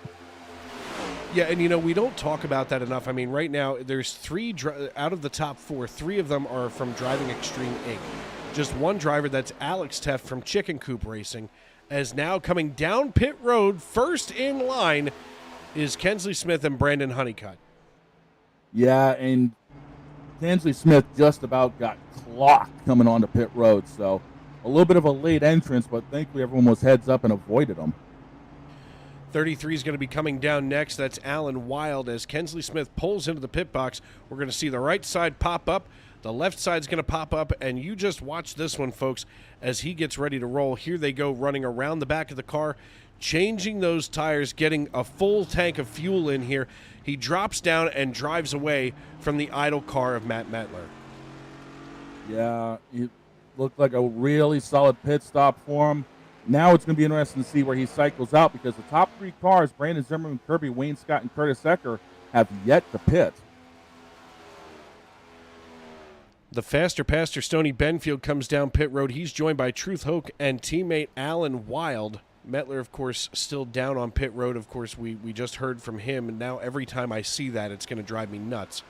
S2: Yeah, and we don't talk about that enough. I mean, right now, there's three out of the top four, three of them are from Driving Extreme Inc. Just one driver, that's Alex Teff from Chicken Coop Racing, as now coming down pit road, first in line, is Kensley Smith and Brandon Honeycutt.
S3: Yeah, and Kensley Smith just about got clocked coming onto pit road, so a little bit of a late entrance, but thankfully everyone was heads up and avoided him.
S2: 33 is going to be coming down next. That's Alan Wild. As Kensley Smith pulls into the pit box, we're going to see the right side pop up. The left side's going to pop up, and you just watch this one, folks, as he gets ready to roll. Here they go, running around the back of the car, changing those tires, getting a full tank of fuel in here. He drops down and drives away from the idle car of Matt Metler.
S3: Yeah, it looked like a really solid pit stop for him. Now it's going to be interesting to see where he cycles out, because the top three cars, Brandon Zimmerman, Kirby Wayne Scott, and Curtis Ecker, have yet to pit.
S2: The faster Pastor Stoney Benfield comes down pit road. He's joined by Truth Hoke and teammate Alan Wild. Metler, of course, still down on pit road. Of course, we just heard from him, and now every time I see that, it's going to drive me nuts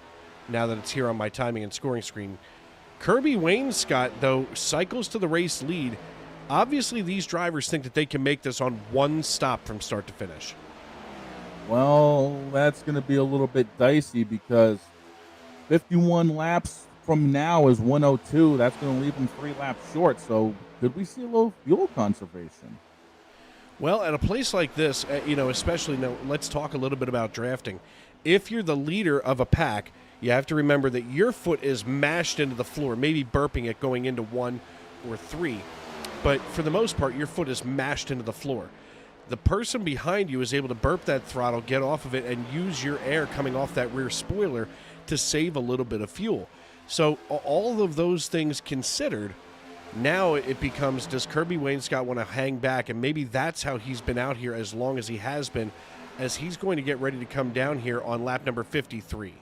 S2: now that it's here on my timing and scoring screen. Kirby Wayne Scott, though, cycles to the race lead. Obviously, these drivers think that they can make this on one stop from start to finish.
S3: Well, that's going to be a little bit dicey, because 51 laps from now is 102. That's going to leave them 3 laps short. So could we see a little fuel conservation?
S2: Well, at a place like this, especially now, let's talk a little bit about drafting. If you're the leader of a pack, you have to remember that your foot is mashed into the floor, maybe burping it going into 1 or 3. But for the most part, your foot is mashed into the floor. The person behind you is able to burp that throttle, get off of it, and use your air coming off that rear spoiler to save a little bit of fuel. So all of those things considered, now it becomes, does Kirby Wayne Scott want to hang back? And maybe that's how he's been out here as long as he has been, as he's going to get ready to come down here on lap number 53.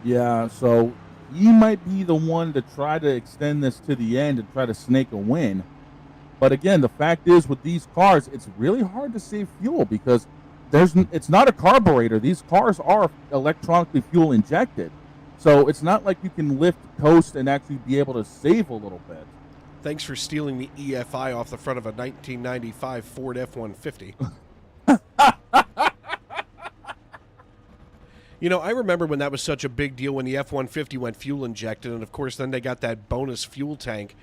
S3: Yeah, so he might be the one to try to extend this to the end and try to snake a win. But again, the fact is, with these cars, it's really hard to save fuel, because it's not a carburetor. These cars are electronically fuel injected. So it's not like you can lift, coast, and actually be able to save a little bit.
S2: Thanks for stealing the EFI off the front of a 1995 Ford F-150. I remember when that was such a big deal when the F-150 went fuel injected, and of course then they got that bonus fuel tank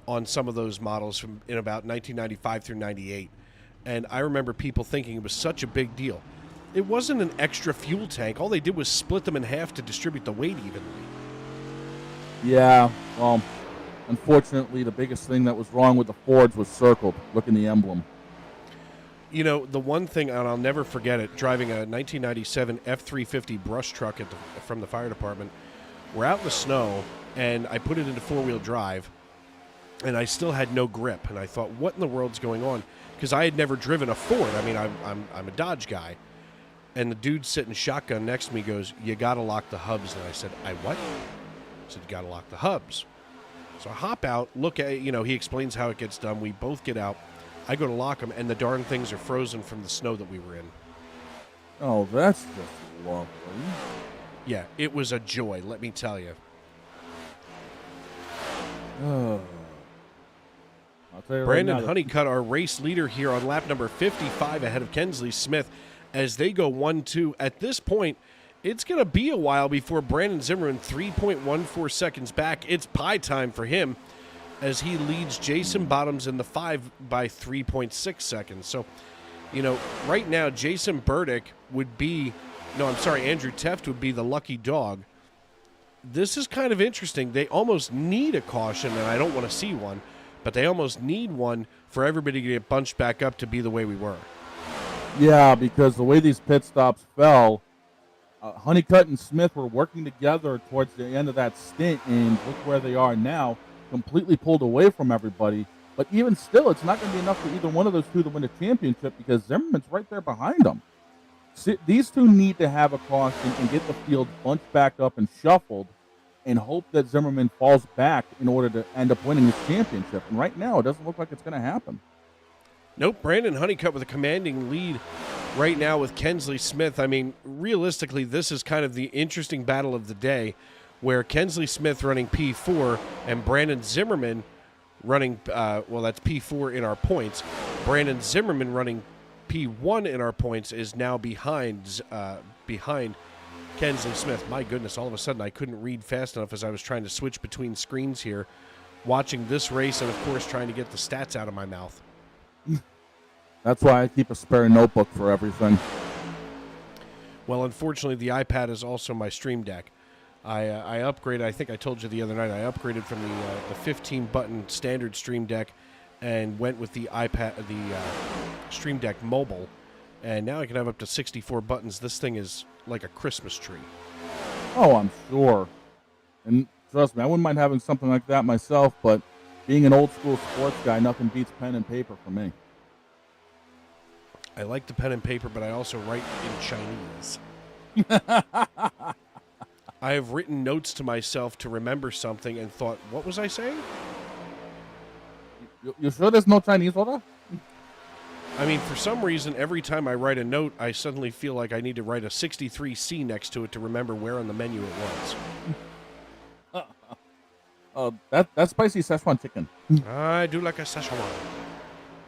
S2: on some of those models in about 1995 through 98. And I remember people thinking it was such a big deal. It wasn't an extra fuel tank. All they did was split them in half to distribute the weight evenly.
S3: Yeah, well, unfortunately, the biggest thing that was wrong with the Fords was circled. Look in the emblem.
S2: The one thing, and I'll never forget it, driving a 1997 F-350 brush truck from the fire department, we're out in the snow, and I put it into four-wheel drive, and I still had no grip. And I thought, what in the world's going on? Because I had never driven a Ford. I mean, I'm a Dodge guy. And the dude sitting shotgun next to me goes, you got to lock the hubs. And I said, I what? He said, you got to lock the hubs. So I hop out, look at, he explains how it gets done. We both get out. I go to lock them, and the darn things are frozen from the snow that we were in.
S3: Oh, that's just lovely.
S2: Yeah, it was a joy, let me tell you.
S3: I'll tell you
S2: Brandon
S3: right now,
S2: Honeycutt, our race leader here on lap number 55 ahead of Kensley Smith as they go 1-2. At this point, it's going to be a while before Brandon Zimmerman, 3.14 seconds back. It's pie time for him as he leads Jason Bottoms in the 5 by 3.6 seconds. So, right now, Jason Burdick would be, Andrew Teft would be the lucky dog. This is kind of interesting. They almost need a caution, and I don't want to see one, but they almost need one for everybody to get bunched back up to be the way we were.
S3: Yeah, because the way these pit stops fell, Honeycutt and Smith were working together towards the end of that stint, and look where they are now, completely pulled away from everybody. But even still, it's not going to be enough for either one of those two to win a championship because Zimmerman's right there behind them. These two need to have a caution and get the field bunched back up and shuffled and hope that Zimmerman falls back in order to end up winning this championship. And right now, it doesn't look like it's going to happen.
S2: Nope, Brandon Honeycutt with a commanding lead right now with Kensley Smith. I mean, realistically, this is kind of the interesting battle of the day where Kensley Smith running P4 and Brandon Zimmerman running, that's P4 in our points. Brandon Zimmerman running P1 in our points is now behind Kensley Smith. My goodness, all of a sudden I couldn't read fast enough as I was trying to switch between screens here, watching this race and, of course, trying to get the stats out of my mouth.
S3: That's why I keep a spare notebook for everything.
S2: Well, unfortunately, the iPad is also my Stream Deck. I upgraded, I think I told you the other night, I upgraded from the 15-button standard Stream Deck and went with the iPad, the Stream Deck Mobile, and now I can have up to 64 buttons. This thing is like a Christmas tree.
S3: Oh, I'm sure. And trust me, I wouldn't mind having something like that myself, but being an old-school sports guy, nothing beats pen and paper for me.
S2: I like the pen and paper, but I also write in Chinese. I have written notes to myself to remember something and thought, what was I saying?
S3: You sure there's no Chinese order?
S2: I mean, for some reason, every time I write a note, I suddenly feel like I need to write a 63C next to it to remember where on the menu it was.
S3: That's spicy Szechuan chicken.
S2: I do like a Szechuan.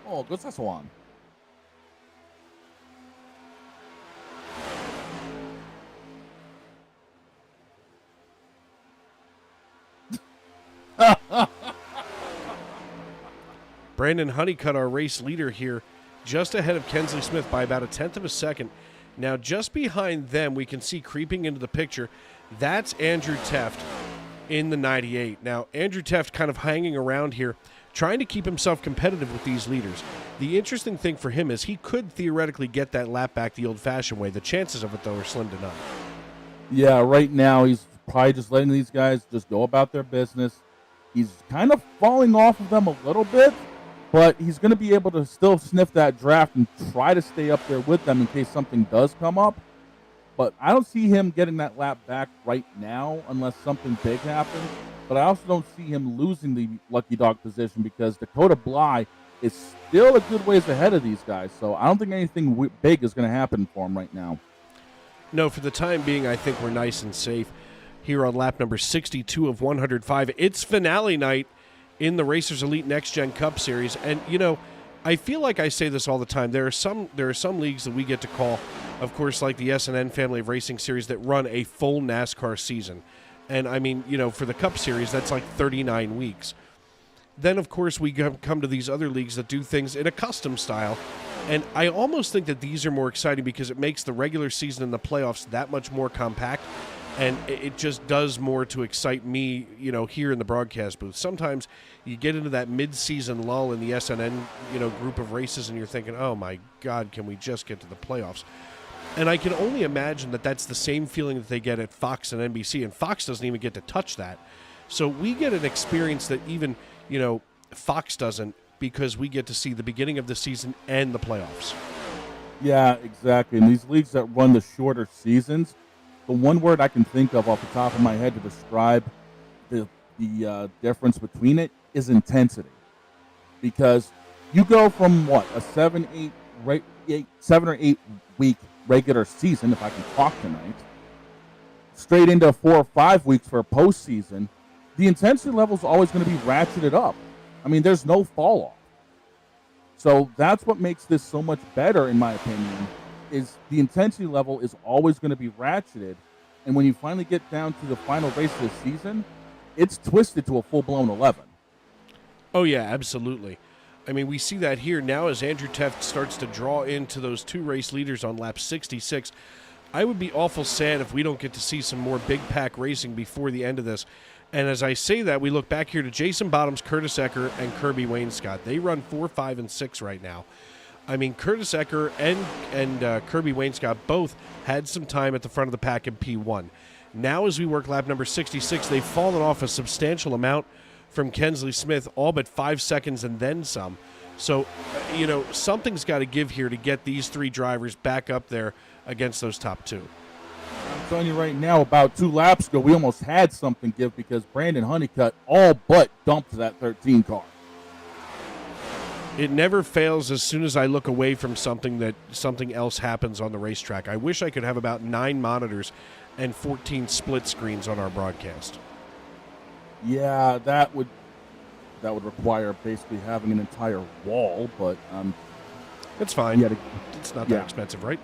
S3: Oh, good Szechuan.
S2: Brandon Honeycutt, our race leader here, just ahead of Kensley Smith by about 1/10 of a second. Now, just behind them, we can see creeping into the picture, that's Andrew Teft in the 98. Now, Andrew Teft kind of hanging around here, trying to keep himself competitive with these leaders. The interesting thing for him is he could theoretically get that lap back the old-fashioned way. The chances of it, though, are slim to none.
S3: Yeah, right now he's probably just letting these guys just go about their business. He's kind of falling off of them a little bit, but he's going to be able to still sniff that draft and try to stay up there with them in case something does come up. But I don't see him getting that lap back right now unless something big happens. But I also don't see him losing the lucky dog position because Dakota Bly is still a good ways ahead of these guys. So I don't think anything big is going to happen for him right now.
S2: No, for the time being, I think we're nice and safe here on lap number 62 of 105. It's finale night in the Racers Elite Next Gen Cup Series. And, I feel like I say this all the time. There are some leagues that we get to call, of course, like the SNN Family of Racing Series that run a full NASCAR season. And, I mean, for the Cup Series, that's like 39 weeks. Then, of course, we come to these other leagues that do things in a custom style. And I almost think that these are more exciting because it makes the regular season and the playoffs that much more compact. And it just does more to excite me, here in the broadcast booth. Sometimes you get into that mid-season lull in the SNN, group of races, and you're thinking, oh, my God, can we just get to the playoffs? And I can only imagine that that's the same feeling that they get at Fox and NBC, and Fox doesn't even get to touch that. So we get an experience that even, Fox doesn't because we get to see the beginning of the season and the playoffs.
S3: Yeah, exactly. And these leagues that run the shorter seasons, the one word I can think of off the top of my head to describe the the difference between it is intensity, because you go from what a 7 or 8 week regular season, if I can talk tonight, straight into 4 or 5 weeks for a postseason. The intensity level is always going to be ratcheted up. I mean, there's no fall off. So that's what makes this so much better, in my opinion, is the intensity level is always going to be ratcheted. And when you finally get down to the final race of the season, it's twisted to a full-blown 11.
S2: Oh, yeah, absolutely. I mean, we see that here now as Andrew Teft starts to draw into those two race leaders on lap 66. I would be awful sad if we don't get to see some more big pack racing before the end of this. And as I say that, we look back here to Jason Bottoms, Curtis Ecker, and Kirby Wainscott. They run 4, 5, and 6 right now. I mean, Curtis Ecker and Kirby Wainscott both had some time at the front of the pack in P1. Now as we work lap number 66, they've fallen off a substantial amount from Kensley Smith, all but 5 seconds and then some. So, something's got to give here to get these three drivers back up there against those top two.
S3: I'm telling you right now, about 2 laps ago, we almost had something give because Brandon Honeycutt all but dumped that 13 car.
S2: It never fails as soon as I look away from something that something else happens on the racetrack. I wish I could have about 9 monitors and 14 split screens on our broadcast.
S3: Yeah, that would require basically having an entire wall, but
S2: It's fine.
S3: yeah,
S2: It's not that expensive, right?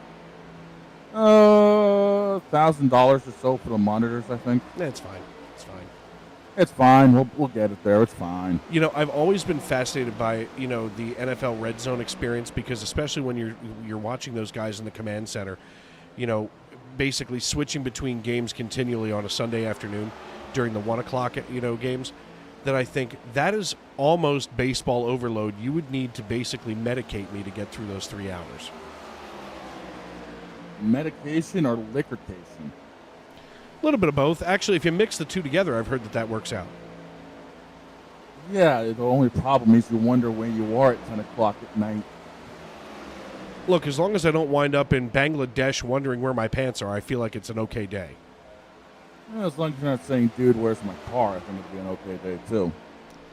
S3: $1,000 or so for the monitors, I think.
S2: It's fine. It's fine.
S3: It's fine. We'll get it there. It's fine.
S2: I've always been fascinated by, the NFL Red Zone experience, because especially when you're watching those guys in the command center, basically switching between games continually on a Sunday afternoon during the 1 o'clock, games, that I think that is almost baseball overload. You would need to basically medicate me to get through those 3 hours.
S3: Medication or liquorcation?
S2: A little bit of both. Actually, if you mix the two together, I've heard that works out.
S3: Yeah, the only problem is you wonder where you are at 10 o'clock at night.
S2: Look, as long as I don't wind up in Bangladesh wondering where my pants are, I feel like it's an okay day.
S3: As long as you're not saying, dude, where's my car, I think it'd be an okay day, too.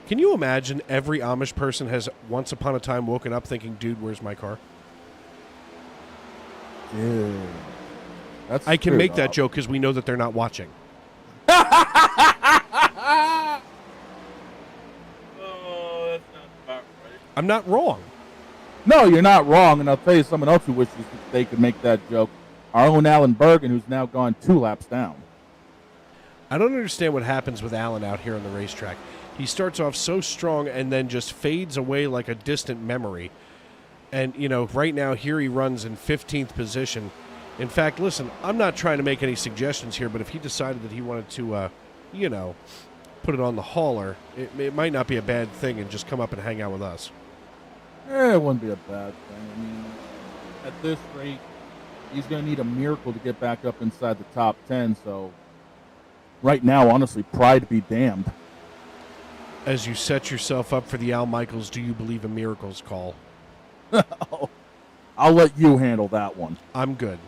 S2: Can you imagine every Amish person has once upon a time woken up thinking, dude, where's my car?
S3: Dude.
S2: I can make that joke because we know that they're not watching.
S3: Oh, that's not about right.
S2: I'm not wrong.
S3: No, you're not wrong, and I'll tell you someone else who wishes they could make that joke. Our own Alan Bergen, who's now gone 2 laps down.
S2: I don't understand what happens with Alan out here on the racetrack. He starts off so strong and then just fades away like a distant memory. And, right now here he runs in 15th position. In fact, listen, I'm not trying to make any suggestions here, but if he decided that he wanted to, put it on the hauler, it might not be a bad thing and just come up and hang out with us.
S3: It wouldn't be a bad thing. I mean, at this rate, he's going to need a miracle to get back up inside the top 10. So right now, honestly, pride be damned.
S2: As you set yourself up for the Al Michaels, do you believe in miracles call?
S3: I'll let you handle that one.
S2: I'm good.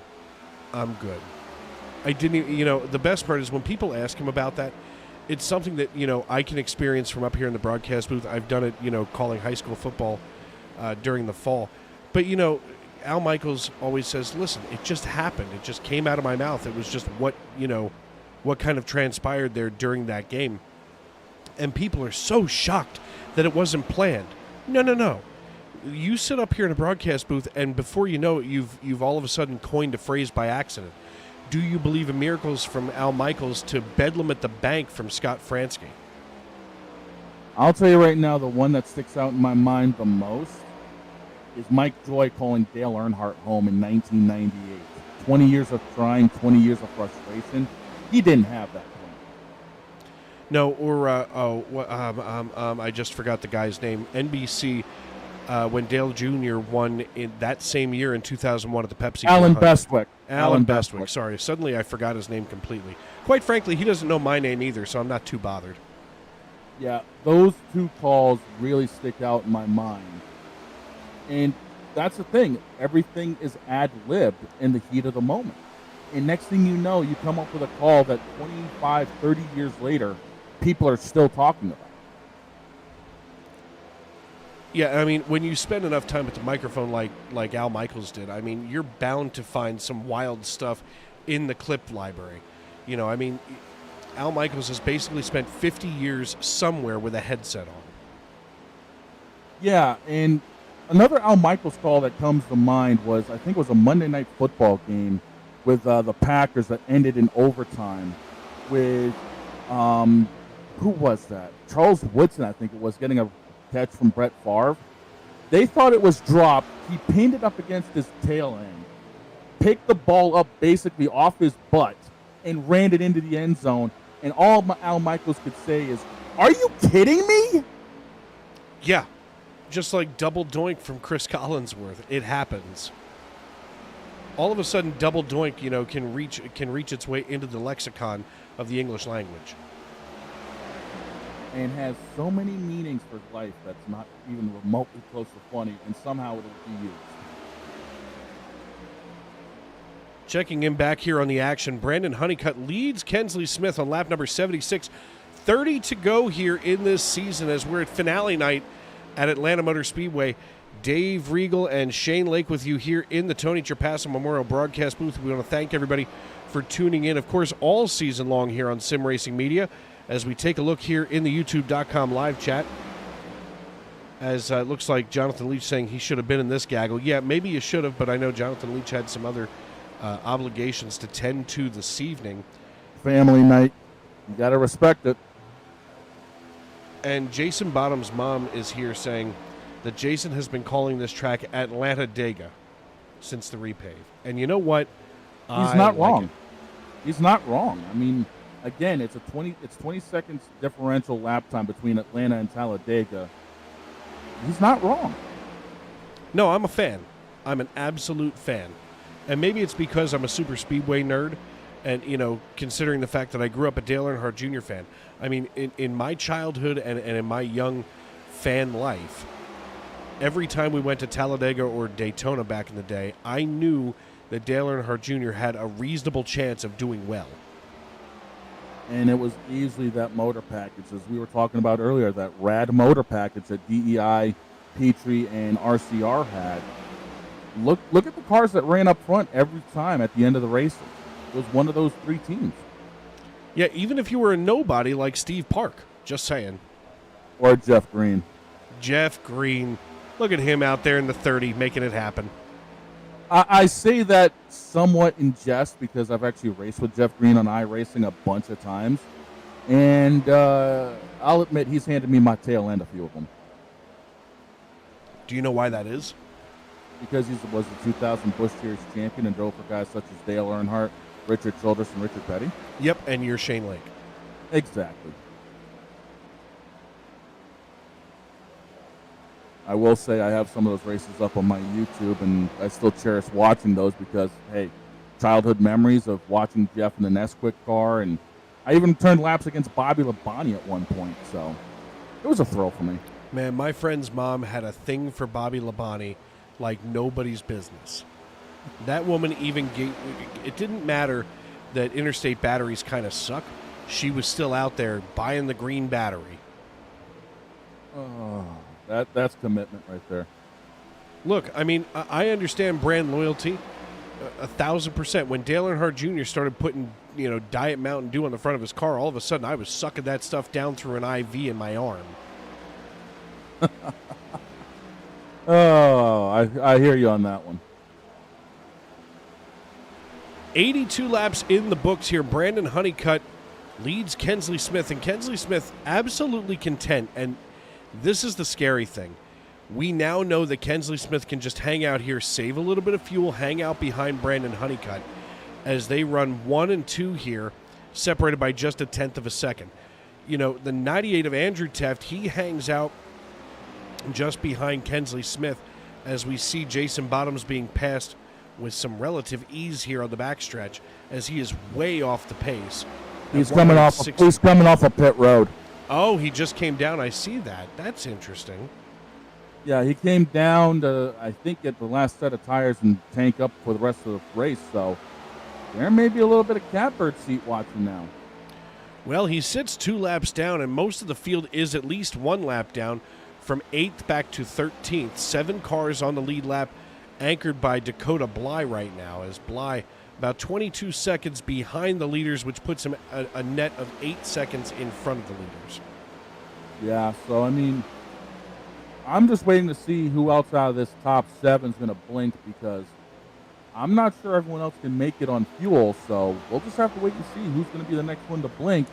S2: I didn't even, the best part is when people ask him about that, it's something that, I can experience from up here in the broadcast booth. I've done it, calling high school football during the fall. But, Al Michaels always says, listen, it just happened. It just came out of my mouth. It was just what kind of transpired there during that game. And people are so shocked that it wasn't planned. No. You sit up here in a broadcast booth, and before you know it, you've all of a sudden coined a phrase by accident. Do you believe in miracles from Al Michaels to Bedlam at the Bank from Scott Fransky?
S3: I'll tell you right now, the one that sticks out in my mind the most is Mike Joy calling Dale Earnhardt home in 1998. 20 years of trying, 20 years of frustration. He didn't have that plan.
S2: No, or I just forgot the guy's name. NBC. When Dale Jr. won in that same year in 2001 at the Pepsi.
S3: Alan Bestwick.
S2: Alan Bestwick. Sorry. Suddenly I forgot his name completely. Quite frankly, he doesn't know my name either, so I'm not too bothered.
S3: Yeah, those 2 calls really stick out in my mind. And that's the thing. Everything is ad-libbed in the heat of the moment. And next thing you know, you come up with a call that 25, 30 years later people are still talking about.
S2: Yeah, I mean, when you spend enough time at the microphone like Al Michaels did, I mean, you're bound to find some wild stuff in the clip library. You know, I mean, Al Michaels has basically spent 50 years somewhere with a headset on.
S3: Yeah, and another Al Michaels call that comes to mind was, I think it was a Monday Night Football game with the Packers that ended in overtime with, who was that? Charles Woodson, I think it was, getting a catch from Brett Favre. They thought it was dropped. He pinned it up against his tail end, picked the ball up basically off his butt, and ran it into the end zone. And all Al Michaels could say is, "Are you kidding me?"
S2: Yeah, just like double doink from Chris Collinsworth. It happens. All of a sudden, double doink, you know, can reach its way into the lexicon of the English language.
S3: And has so many meanings for life that's not even remotely close to funny, and somehow it'll be used.
S2: Checking in back here on the action, Brandon Honeycutt leads Kensley Smith on lap number 76. 30 to go here in this season as we're at finale night at Atlanta Motor Speedway. Dave Regal and Shane Lake with you here in the Tony Trapasso Memorial Broadcast booth. We want to thank everybody for tuning in, of course, all season long here on Sim Racing Media as we take a look here in the YouTube.com live chat. As it looks like Jonathan Leach saying he should have been in this gaggle. Yeah, maybe you should have, but I know Jonathan Leach had some other obligations to tend to this evening.
S3: Family night. You got to respect it.
S2: And Jason Bottom's mom is here saying that Jason has been calling this track Atlanta Dega since the repave. And you know what?
S3: He's not wrong. He's not wrong. I mean, again, it's 20 seconds differential lap time between Atlanta and Talladega. He's not wrong.
S2: No, I'm a fan. I'm an absolute fan. And maybe it's because I'm a super speedway nerd and, you know, considering the fact that I grew up a Dale Earnhardt Jr. fan. I mean, in my childhood and in my young fan life, every time we went to Talladega or Daytona back in the day, I knew that Dale Earnhardt Jr. had a reasonable chance of doing well.
S3: And it was easily that motor package, as we were talking about earlier, that rad motor package that DEI, Petrie, and RCR had. Look at the cars that ran up front every time at the end of the races. It was one of those three teams.
S2: Yeah, even if you were a nobody like Steve Park, just saying.
S3: Or Jeff Green.
S2: Jeff Green. Look at him out there in the 30 making it happen.
S3: I say that somewhat in jest because I've actually raced with Jeff Green on iRacing a bunch of times. And I'll admit he's handed me my tail end a few of them.
S2: Do you know why that is?
S3: Because he was the 2000 Busch Series champion and drove for guys such as Dale Earnhardt, Richard Childress, and Richard Petty.
S2: Yep, and you're Shane Lake.
S3: Exactly. I will say I have some of those races up on my YouTube, and I still cherish watching those because, hey, childhood memories of watching Jeff in the Nesquik car, and I even turned laps against Bobby Labonte at one point, so it was a thrill for me.
S2: Man, my friend's mom had a thing for Bobby Labonte like nobody's business. That woman even gave, it didn't matter that interstate batteries kind of suck. She was still out there buying the green battery.
S3: Oh, that's commitment right there.
S2: Look, I mean, I understand brand loyalty 1,000%. When Dale Earnhardt Jr. started putting, you know, Diet Mountain Dew on the front of his car, all of a sudden I was sucking that stuff down through an IV in my arm.
S3: Oh, I hear you on that one.
S2: 82 laps in the books here. Brandon Honeycutt leads Kensley Smith, and Kensley Smith absolutely content. And this is the scary thing. We now know that Kensley Smith can just hang out here, save a little bit of fuel, hang out behind Brandon Honeycutt as they run 1 and 2 here, separated by just a tenth of a second. You know, the 98 of Andrew Teft, he hangs out just behind Kensley Smith as we see Jason Bottoms being passed with some relative ease here on the backstretch as he is way off the pace.
S3: He's coming off a pit road.
S2: Oh, he just came down. I see that. That's interesting.
S3: Yeah, he came down to, I think, get the last set of tires and tank up for the rest of the race. So there may be a little bit of catbird seat watching now.
S2: Well, he sits 2 laps down, and most of the field is at least 1 lap down from 8th back to 13th. 7 cars on the lead lap, anchored by Dakota Bly right now, as Bly about 22 seconds behind the leaders, which puts him a net of 8 seconds in front of the leaders.
S3: Yeah, so, I mean, I'm just waiting to see who else out of this top 7 is going to blink, because I'm not sure everyone else can make it on fuel, so we'll just have to wait and see who's going to be the next one to blink,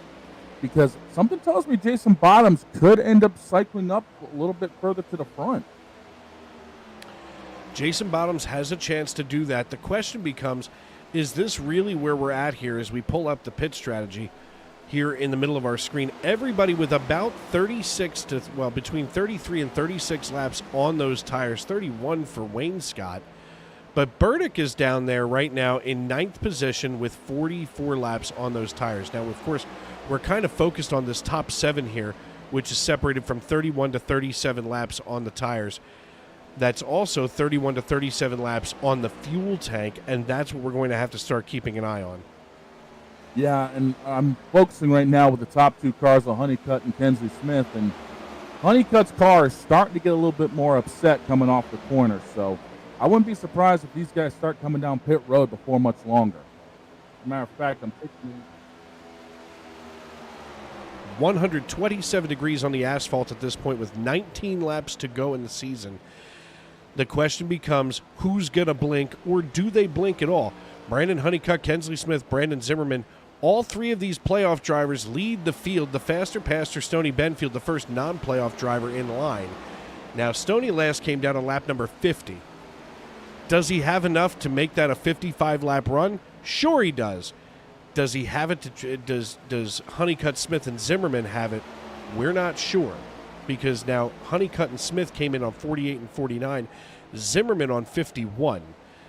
S3: because something tells me Jason Bottoms could end up cycling up a little bit further to the front.
S2: Jason Bottoms has a chance to do that. The question becomes, is this really where we're at here as we pull up the pit strategy here in the middle of our screen? Everybody with about 36 to, well, between 33 and 36 laps on those tires, 31 for Wayne Scott. But Burdick is down there right now in 9th position with 44 laps on those tires. Now, of course, we're kind of focused on this top 7 here, which is separated from 31 to 37 laps on the tires. That's also 31 to 37 laps on the fuel tank, and that's what we're going to have to start keeping an eye on.
S3: Yeah, and I'm focusing right now with the top 2 cars on Honeycutt and Kensley Smith, and Honeycutt's car is starting to get a little bit more upset coming off the corner, so I wouldn't be surprised if these guys start coming down pit road before much longer. As a matter of fact, I'm picking
S2: 127 degrees on the asphalt at this point with 19 laps to go in the season. The question becomes, who's going to blink, or do they blink at all? Brandon Honeycutt, Kensley Smith, Brandon Zimmerman, all 3 of these playoff drivers lead the field. The faster passer, Stoney Benfield, the first non-playoff driver in line. Now, Stoney last came down on lap number 50. Does he have enough to make that a 55-lap run? Sure he does. Does he have it? Does Honeycutt, Smith, and Zimmerman have it? We're not sure, because now Honeycutt and Smith came in on 48 and 49, Zimmerman on 51.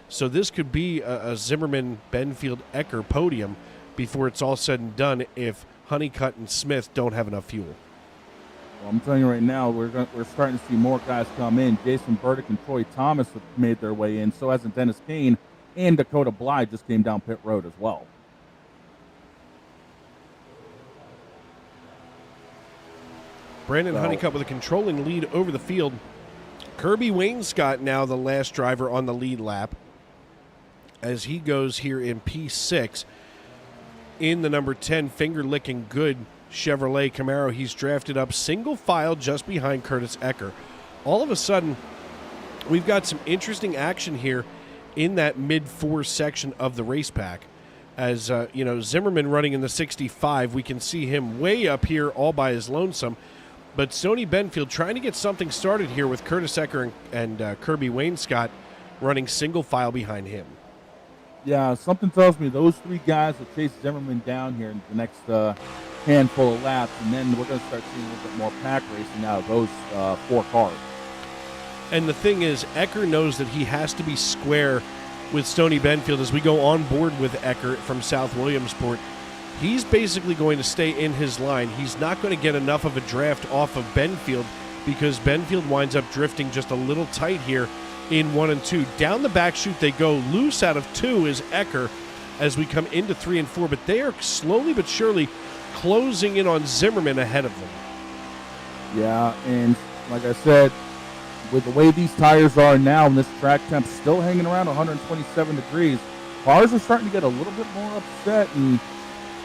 S2: So this could be a Zimmerman, Benfield, Ecker podium before it's all said and done if Honeycutt and Smith don't have enough fuel.
S3: Well, I'm telling you right now, we're starting to see more guys come in. Jason Burdick and Troy Thomas have made their way in. So hasn't Dennis Kane, and Dakota Bly just came down pit road as well.
S2: Brandon Honeycutt with a controlling lead over the field. Kirby Wainscott now the last driver on the lead lap as he goes here in P6 in the number 10 finger-licking good Chevrolet Camaro. He's drafted up single file just behind Curtis Ecker. All of a sudden, we've got some interesting action here in that mid-4 section of the race pack. As, Zimmerman running in the 65, we can see him way up here all by his lonesome. But Stoney Benfield trying to get something started here with Curtis Ecker and Kirby Wainscott running single file behind him.
S3: Yeah, something tells me those 3 guys will chase Zimmerman down here in the next handful of laps, and then we're going to start seeing a little bit more pack racing out of those 4 cars.
S2: And the thing is, Ecker knows that he has to be square with Stoney Benfield as we go on board with Ecker from South Williamsport. He's basically going to stay in his line. He's not going to get enough of a draft off of Benfield because Benfield winds up drifting just a little tight here in 1 and 2. Down the back chute they go. Loose out of 2 is Ecker as we come into 3 and 4, but they are slowly but surely closing in on Zimmerman ahead of them.
S3: Yeah, and like I said, with the way these tires are now and this track temp still hanging around 127 degrees, cars are starting to get a little bit more upset, and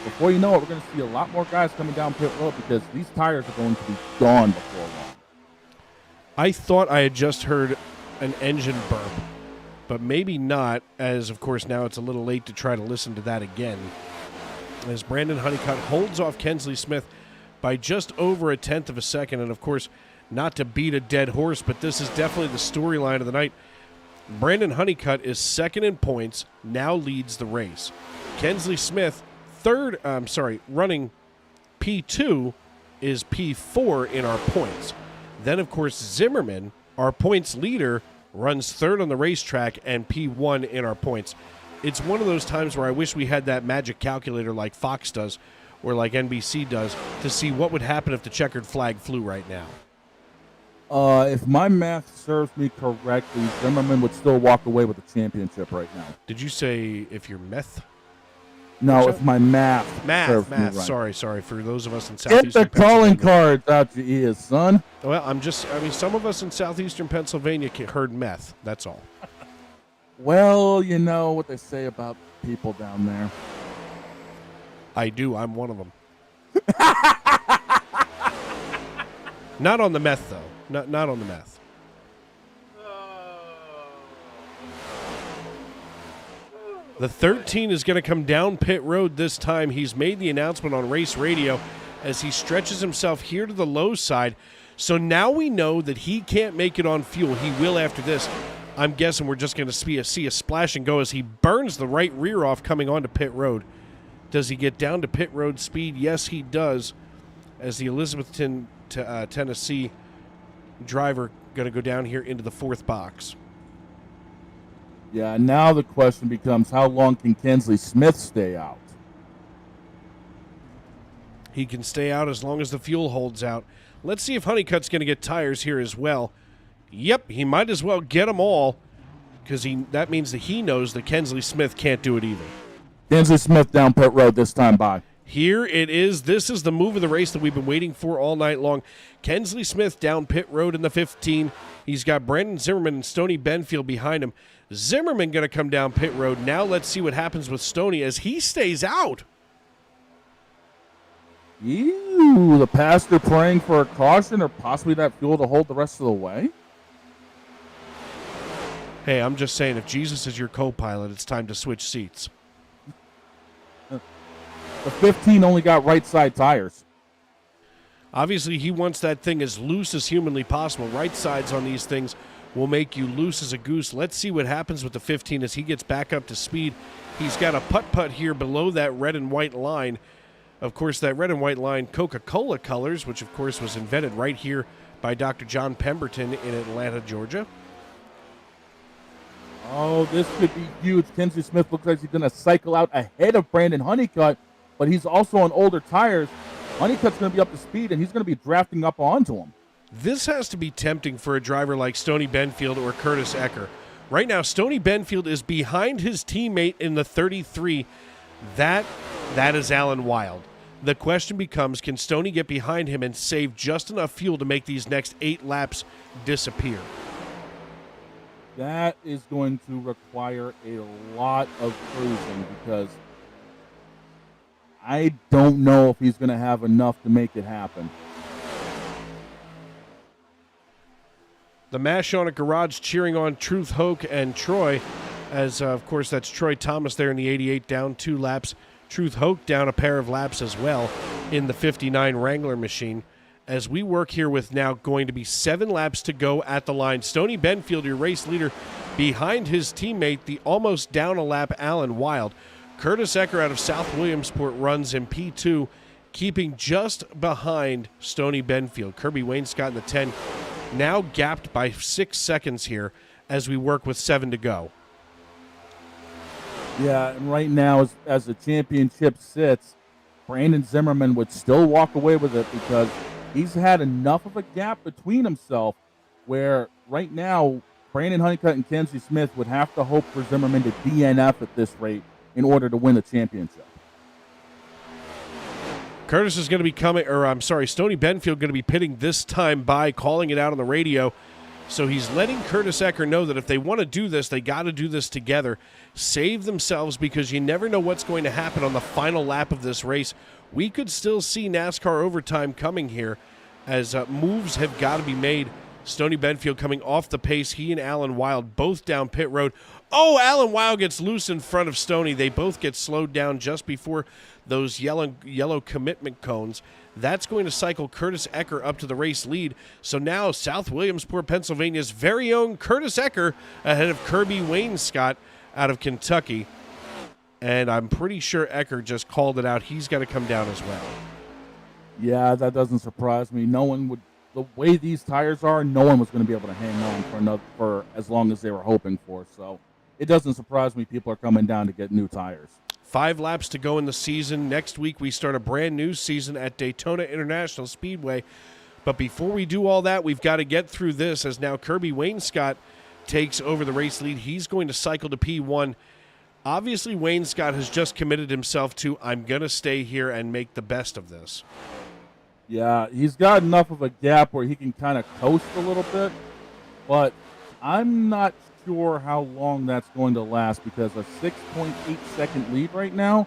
S3: before you know it, we're going to see a lot more guys coming down pit road because these tires are going to be gone before long.
S2: I thought I had just heard an engine burp, but maybe not, as, of course, now it's a little late to try to listen to that again. As Brandon Honeycutt holds off Kensley Smith by just over 1/10 of a second, and, of course, not to beat a dead horse, but this is definitely the storyline of the night. Brandon Honeycutt is second in points, now leads the race. Kensley Smith, running P2 is P4 in our points. Then, of course, Zimmerman, our points leader, runs third on the racetrack and P1 in our points. It's one of those times where I wish we had that magic calculator like Fox does or like NBC does to see what would happen if the checkered flag flew right now.
S3: If my math serves me correctly, Zimmerman would still walk away with the championship right now.
S2: Did you say if your meth?
S3: No, it's my math. serves me
S2: Math.
S3: right.
S2: Sorry. For those of us in
S3: Get
S2: southeastern
S3: the calling
S2: Pennsylvania.
S3: cards out your ears, son.
S2: Well, some of us in southeastern Pennsylvania heard meth. That's all.
S3: Well, you know what they say about people down there.
S2: I do. I'm one of them. Not on the meth, though. Not on the meth. The 13 is going to come down pit road this time. He's made the announcement on race radio as he stretches himself here to the low side. So now we know that he can't make it on fuel. He will after this. I'm guessing we're just going to see a splash and go as he burns the right rear off coming onto pit road. Does he get down to pit road speed? Yes, he does. As the Elizabethton, Tennessee driver going to go down here into the fourth box.
S3: Yeah, now the question becomes, how long can Kensley Smith stay out?
S2: He can stay out as long as the fuel holds out. Let's see if Honeycutt's going to get tires here as well. Yep, he might as well get them all because that means that he knows that Kensley Smith can't do it either.
S3: Kensley Smith down pit road this time by.
S2: Here it is. This is the move of the race that we've been waiting for all night long. Kensley Smith down pit road in the 15. He's got Brandon Zimmerman and Stoney Benfield behind him. Zimmerman going to come down pit road. Now let's see what happens with Stoney as he stays out.
S3: Ew, the pastor praying for a caution or possibly that fuel to hold the rest of the way?
S2: Hey, I'm just saying, if Jesus is your co-pilot, it's time to switch seats.
S3: The 15 only got right side tires.
S2: Obviously, he wants that thing as loose as humanly possible. Right sides on these things will make you loose as a goose. Let's see what happens with the 15 as he gets back up to speed. He's got a putt-putt here below that red and white line. Of course, that red and white line, Coca-Cola colors, which, of course, was invented right here by Dr. John Pemberton in Atlanta, Georgia.
S3: Oh, this could be huge. Kensley Smith looks like he's going to cycle out ahead of Brandon Honeycutt, but he's also on older tires. Honeycutt's going to be up to speed, and he's going to be drafting up onto him.
S2: This has to be tempting for a driver like Stoney Benfield or Curtis Ecker. Right now, Stoney Benfield is behind his teammate in the 33. That is Alan Wild. The question becomes, can Stoney get behind him and save just enough fuel to make these next 8 laps disappear?
S3: That is going to require a lot of cruising because I don't know if he's going to have enough to make it happen.
S2: The Mash on a Garage cheering on Truth Hoke and Troy, as of course that's Troy Thomas there in the 88 down 2 laps. Truth Hoke down a pair of laps as well in the 59 Wrangler machine. As we work here with now going to be 7 laps to go at the line. Stoney Benfield, your race leader, behind his teammate, the almost down a lap Alan Wild. Curtis Ecker out of South Williamsport runs in P2, keeping just behind Stoney Benfield. Kirby Wainscott in the 10, now gapped by 6 seconds here as we work with 7 to go.
S3: Yeah, and right now, as the championship sits, Brandon Zimmerman would still walk away with it because he's had enough of a gap between himself where right now Brandon Honeycutt and Kenzie Smith would have to hope for Zimmerman to DNF at this rate in order to win the championship.
S2: Curtis is going to be Stoney Benfield going to be pitting this time by calling it out on the radio. So he's letting Curtis Ecker know that if they want to do this, they got to do this together. Save themselves because you never know what's going to happen on the final lap of this race. We could still see NASCAR overtime coming here as moves have got to be made. Stoney Benfield coming off the pace. He and Alan Wild both down pit road. Oh, Alan Wild gets loose in front of Stoney. They both get slowed down just before those yellow commitment cones. That's going to cycle Curtis Ecker up to the race lead. So now South Williamsport, Pennsylvania's very own Curtis Ecker ahead of Kirby Wainscott out of Kentucky. And I'm pretty sure Ecker just called it out. He's got to come down as well.
S3: Yeah, that doesn't surprise me. No one would, the way these tires are, no one was going to be able to hang on for as long as they were hoping for. So it doesn't surprise me people are coming down to get new tires.
S2: 5 laps to go in the season. Next week, we start a brand new season at Daytona International Speedway. But before we do all that, we've got to get through this as now Kirby Wainscott takes over the race lead. He's going to cycle to P1. Obviously, Wayne Scott has just committed himself to, I'm going to stay here and make the best of this.
S3: Yeah, he's got enough of a gap where he can kind of coast a little bit, but I'm not sure how long that's going to last because a 6.8-second lead right now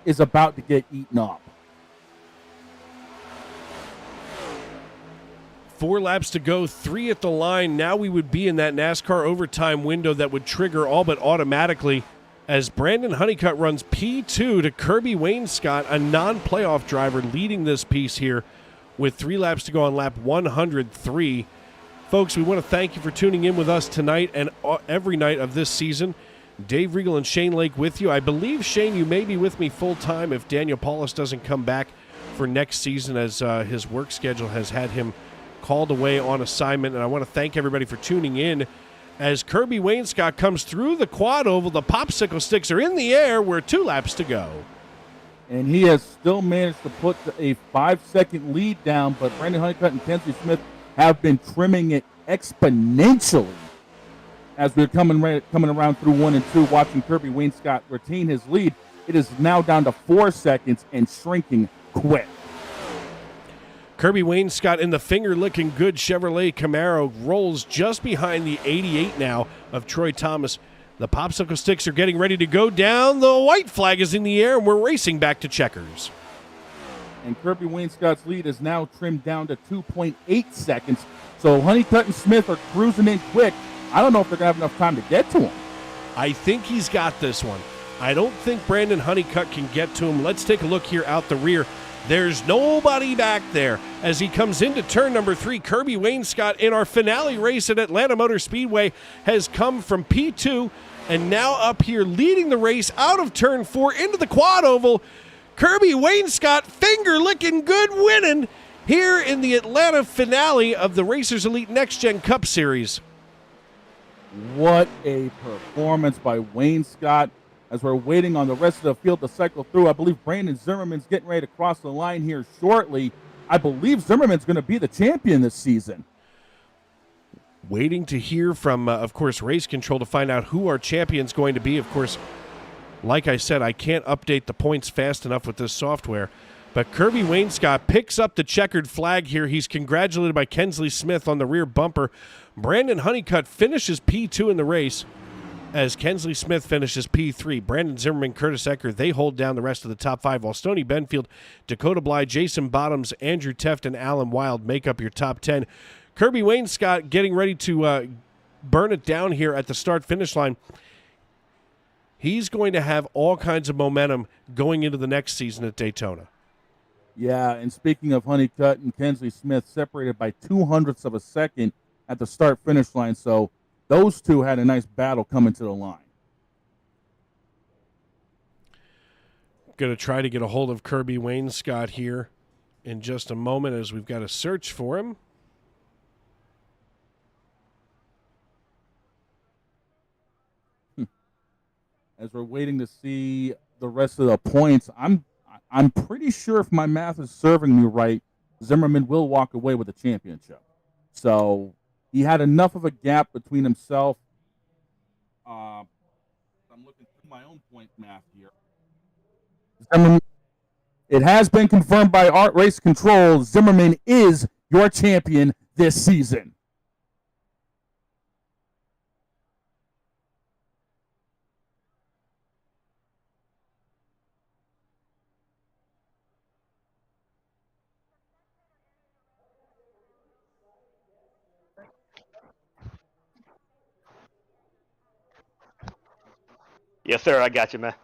S3: is about to get eaten up.
S2: 4 laps to go, 3 at the line. Now we would be in that NASCAR overtime window that would trigger all but automatically as Brandon Honeycutt runs P2 to Kirby Wayne Scott, a non-playoff driver, leading this piece here with 3 laps to go on lap 103. Folks, we want to thank you for tuning in with us tonight and every night of this season. Dave Regal and Shane Lake with you. I believe, Shane, you may be with me full-time if Daniel Paulus doesn't come back for next season, as his work schedule has had him called away on assignment. And I want to thank everybody for tuning in as Kirby Wayne Scott comes through the quad oval. The popsicle sticks are in the air. We're 2 laps to go.
S3: And he has still managed to put a 5-second lead down, but Brandon Honeycutt and Kenzie Smith have been trimming it exponentially as we're coming around through 1 and 2, watching Kirby Wayne Scott retain his lead. It is now down to 4 seconds and shrinking quick.
S2: Kirby Wayne Scott in the finger-licking good Chevrolet Camaro rolls just behind the 88 now of Troy Thomas. The popsicle sticks are getting ready to go down. The white flag is in the air, and we're racing back to checkers.
S3: And Kirby Wayne Scott's lead is now trimmed down to 2.8 seconds. So Honeycutt and Smith are cruising in quick. I don't know if they're going to have enough time to get to him.
S2: I think he's got this one. I don't think Brandon Honeycutt can get to him. Let's take a look here out the rear. There's nobody back there as he comes into turn number 3. Kirby Wayne Scott in our finale race at Atlanta Motor Speedway has come from P2 and now up here leading the race out of turn 4 into the quad oval. Kirby Wayne Scott finger-licking good winning here in the Atlanta finale of the Racers Elite Next-Gen Cup Series.
S3: What a performance by Wayne Scott. As we're waiting on the rest of the field to cycle through, I believe Brandon Zimmerman's getting ready to cross the line here shortly. I believe Zimmerman's going to be the champion this season.
S2: Waiting to hear from, of course, Race Control to find out who our champion's going to be. Of course, like I said, I can't update the points fast enough with this software. But Kirby Wayne Scott picks up the checkered flag here. He's congratulated by Kensley Smith on the rear bumper. Brandon Honeycutt finishes P2 in the race as Kensley Smith finishes P3. Brandon Zimmerman, Curtis Ecker, they hold down the rest of the top 5, while Stoney Benfield, Dakota Bly, Jason Bottoms, Andrew Teft, and Alan Wild make up your top 10. Kirby Wayne Scott getting ready to burn it down here at the start-finish line. He's going to have all kinds of momentum going into the next season at Daytona.
S3: Yeah, and speaking of Honeycutt and Kensley Smith, separated by 0.02 of a second at the start-finish line, so those two had a nice battle coming to the line.
S2: Going to try to get a hold of Kirby Wayne Scott here in just a moment as we've got to search for him.
S3: As we're waiting to see the rest of the points, I'm pretty sure if my math is serving me right, Zimmerman will walk away with the championship. So he had enough of a gap between himself. I'm looking through my own point math here. Zimmerman, it has been confirmed by Art Race Control. Zimmerman is your champion this season.
S5: Yes, sir. I got you, man.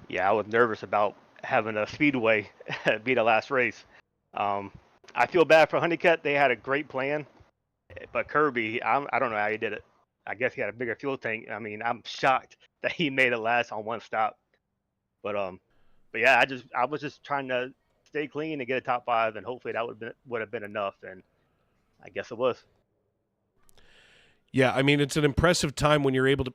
S5: Yeah, I was nervous about having a speedway be the last race. I feel bad for Honeycutt. They had a great plan, but Kirby, I don't know how he did it. I guess he had a bigger fuel tank. I mean, I'm shocked that he made it last on one stop. But yeah, I was just trying to stay clean and get a top 5, and hopefully that would have been enough. And I guess it was.
S2: Yeah, I mean, it's an impressive time when you're able to.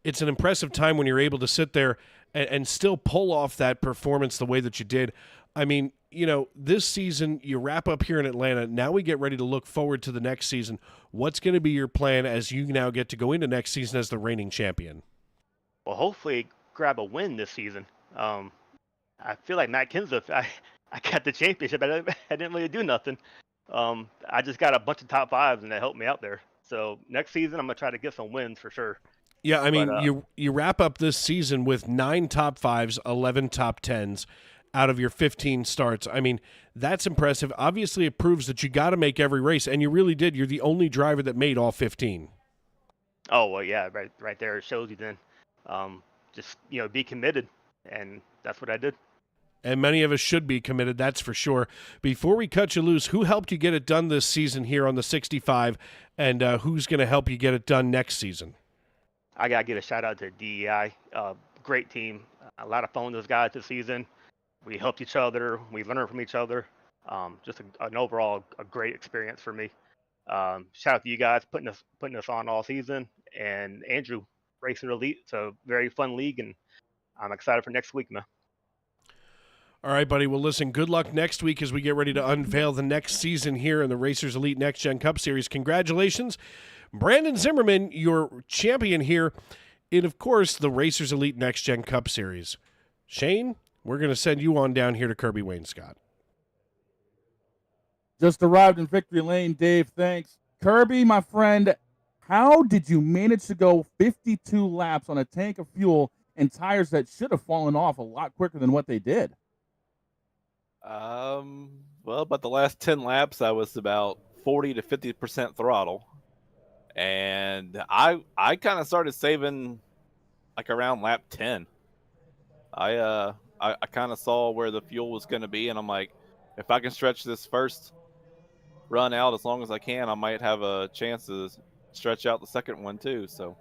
S2: It's an impressive time when you're able to sit there and still pull off that performance the way that you did. I mean, this season you wrap up here in Atlanta. Now we get ready to look forward to the next season. What's going to be your plan as you now get to go into next season as the reigning champion?
S5: Well, hopefully grab a win this season. I feel like Matt Kenseth. I got the championship. I didn't really do nothing. I just got a bunch of top fives, and that helped me out there. So next season, I'm gonna try to get some wins for sure.
S2: Yeah, I mean,
S5: But
S2: you wrap up this season with 9 top 5s, 11 top 10s out of your 15 starts. I mean, that's impressive. Obviously, it proves that you got to make every race, and you really did. You're the only driver that made all 15.
S5: oh well, yeah, right there. It shows you then. Just be committed, and that's what I did.
S2: And many of us should be committed, that's for sure. Before we cut you loose, who helped you get it done this season here on the 65, and who's going to help you get it done next season?
S5: I gotta give a shout out to DEI. Great team. A lot of fun with those guys this season. We helped each other. We learned from each other. Just an overall a great experience for me. Shout out to you guys putting us on all season, and Andrew Racing Elite. It's a very fun league, and I'm excited for next week, man.
S2: All right, buddy. Well, listen, good luck next week as we get ready to unveil the next season here in the Racers Elite Next Gen Cup Series. Congratulations, Brandon Zimmerman, your champion here in, of course, the Racers Elite Next Gen Cup Series. Shane, we're going to send you on down here to Kirby Wayne Scott.
S3: Just arrived in victory lane, Dave. Thanks. Kirby, my friend, how did you manage to go 52 laps on a tank of fuel and tires that should have fallen off a lot quicker than what they did?
S6: Well, about the last 10 laps, I was about 40 to 50% throttle. And I kind of started saving like around lap 10. I kind of saw where the fuel was going to be, and I'm like, if I can stretch this first run out as long as I can, I might have a chance to stretch out the second one too. So,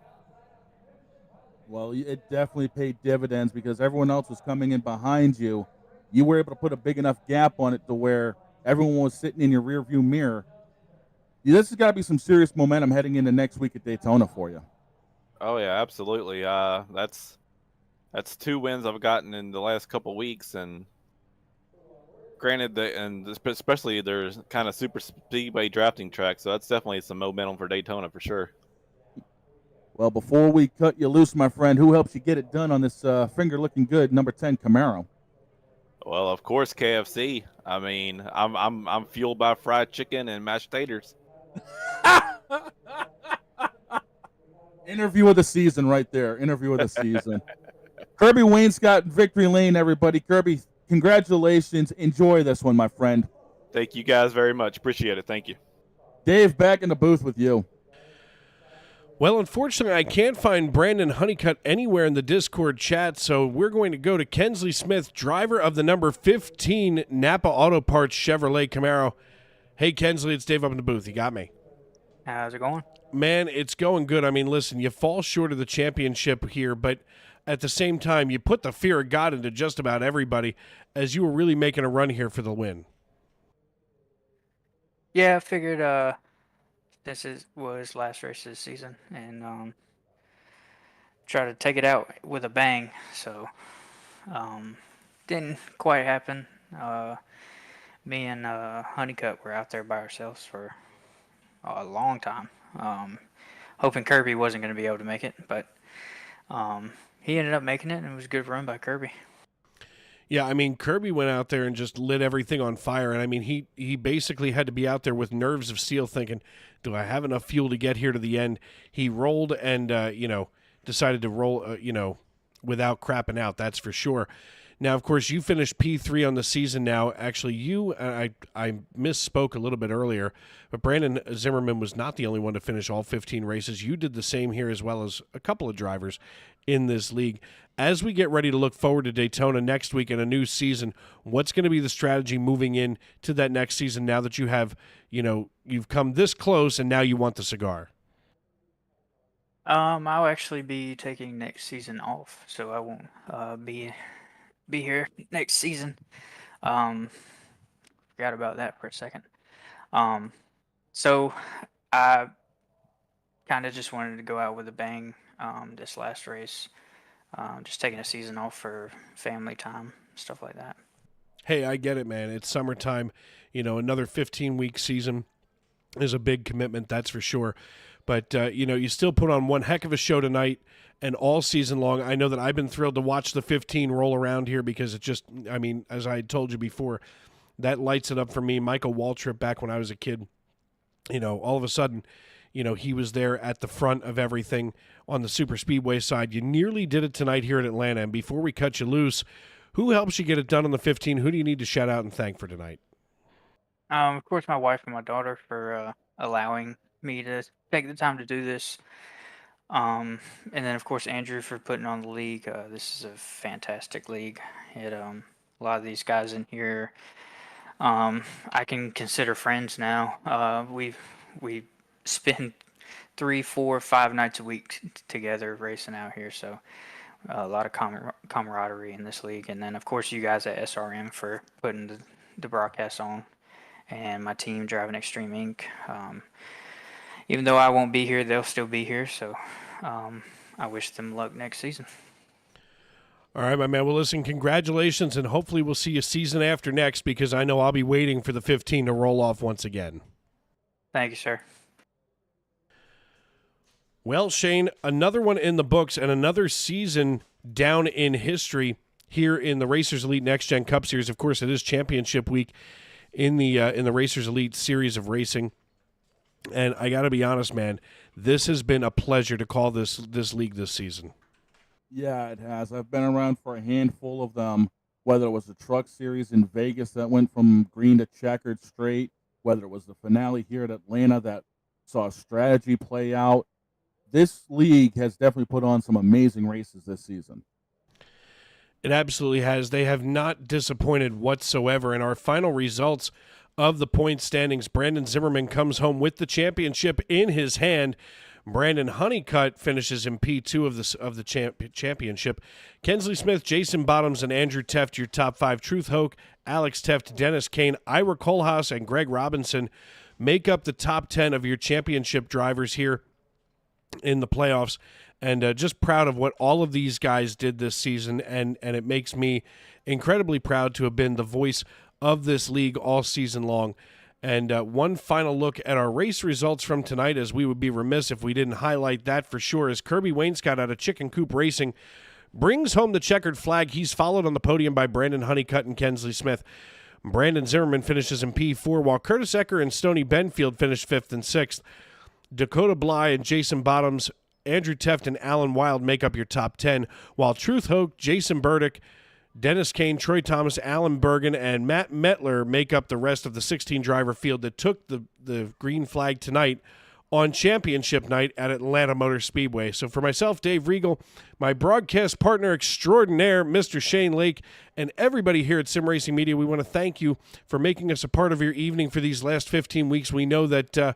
S3: well, it definitely paid dividends because everyone else was coming in behind you. You were able to put a big enough gap on it to where everyone was sitting in your rearview mirror. This has got to be some serious momentum heading into next week at Daytona for you.
S6: oh yeah, absolutely. That's 2 wins I've gotten in the last couple weeks, and granted, especially there's kind of super speedway drafting track, so that's definitely some momentum for Daytona for sure.
S3: Well, before we cut you loose, my friend, who helps you get it done on this finger looking good number 10 Camaro?
S6: Well, of course, KFC. I mean, I'm fueled by fried chicken and mashed taters.
S3: Interview of the season right there. Interview of the season. Kirby Wayne Scott, victory lane, everybody. Kirby, congratulations. Enjoy this one, my friend.
S6: Thank you guys very much. Appreciate it. Thank you.
S3: Dave, back in the booth with you.
S2: Well, unfortunately, I can't find Brandon Honeycutt anywhere in the Discord chat, so we're going to go to Kensley Smith, driver of the number 15 Napa Auto Parts Chevrolet Camaro. Hey, Kensley, it's Dave up in the booth. You got me.
S7: How's it going?
S2: Man, it's going good. I mean, listen, you fall short of the championship here, but at the same time, you put the fear of God into just about everybody as you were really making a run here for the win.
S7: Yeah, I figured this was last race of the season, and try to take it out with a bang. So didn't quite happen. Me and Honeycutt were out there by ourselves for a long time, hoping Kirby wasn't going to be able to make it, but he ended up making it, and it was a good run by Kirby.
S2: Yeah, I mean, Kirby went out there and just lit everything on fire. And, I mean, he basically had to be out there with nerves of steel thinking, do I have enough fuel to get here to the end? He rolled and, decided to roll, without crapping out, that's for sure. Now, of course, you finished P3 on the season now. Actually, I misspoke a little bit earlier, but Brandon Zimmerman was not the only one to finish all 15 races. You did the same here as well as a couple of drivers in this league. As we get ready to look forward to Daytona next week and a new season, what's going to be the strategy moving in to that next season now that you have, you've come this close and now you want the cigar?
S7: I'll actually be taking next season off, so I won't be here next season. Forgot about that for a second. So I kind of just wanted to go out with a bang this last race. just taking a season off for family time, stuff like that.
S2: Hey, I get it, man. It's summertime. Another 15-week season is a big commitment, that's for sure. But, you still put on one heck of a show tonight and all season long. I know that I've been thrilled to watch the 15 roll around here because it just, as I had told you before, that lights it up for me. Michael Waltrip, back when I was a kid, all of a sudden, he was there at the front of everything on the super speedway side. You nearly did it tonight here in Atlanta. And before we cut you loose, who helps you get it done on the 15? Who do you need to shout out and thank for tonight?
S7: Of course, my wife and my daughter for allowing me to take the time to do this. And then, of course, Andrew for putting on the league. This is a fantastic league. A lot of these guys in here, I can consider friends now. We spend 3, 4, 5 nights a week together racing out here. So a lot of camaraderie in this league. And then, of course, you guys at SRM for putting the broadcast on, and my team driving Extreme Inc. Even though I won't be here, they'll still be here. So I wish them luck next season.
S2: All right, my man. Well, listen, congratulations, and hopefully we'll see you season after next, because I know I'll be waiting for the 15 to roll off once again.
S7: Thank you, sir.
S2: Well, Shane, another one in the books and another season down in history here in the Racers Elite Next Gen Cup Series. Of course, it is championship week in the Racers Elite series of racing. And I got to be honest, man, this has been a pleasure to call this league this season.
S3: Yeah, it has. I've been around for a handful of them, whether it was the truck series in Vegas that went from green to checkered straight, whether it was the finale here at Atlanta that saw strategy play out. This league has definitely put on some amazing races this season.
S2: It absolutely has. They have not disappointed whatsoever. And our final results of the point standings, Brandon Zimmerman comes home with the championship in his hand. Brandon Honeycutt finishes in P2 of the championship. Kensley Smith, Jason Bottoms, and Andrew Teft, your top 5. Truth Hoke, Alex Teft, Dennis Kane, Ira Kohlhaas, and Greg Robinson make up the top 10 of your championship drivers here in the playoffs. And just proud of what all of these guys did this season, and it makes me incredibly proud to have been the voice of this league all season long. And one final look at our race results from tonight, as we would be remiss if we didn't highlight that for sure, as Kirby Wainscott out of Chicken Coop Racing brings home the checkered flag. He's followed on the podium by Brandon Honeycutt and Kensley Smith. Brandon Zimmerman finishes in P4, while Curtis Ecker and Stoney Benfield finish 5th and 6th. Dakota Bly and Jason Bottoms, Andrew Teft, and Alan Wild make up your top 10, while Truth Hoke, Jason Burdick, Dennis Kane, Troy Thomas, Alan Bergen, and Matt Metler make up the rest of the 16-driver field that took the green flag tonight on championship night at Atlanta Motor Speedway. So for myself, Dave Regal, my broadcast partner extraordinaire, Mr. Shane Lake, and everybody here at Sim Racing Media, we want to thank you for making us a part of your evening for these last 15 weeks. We know that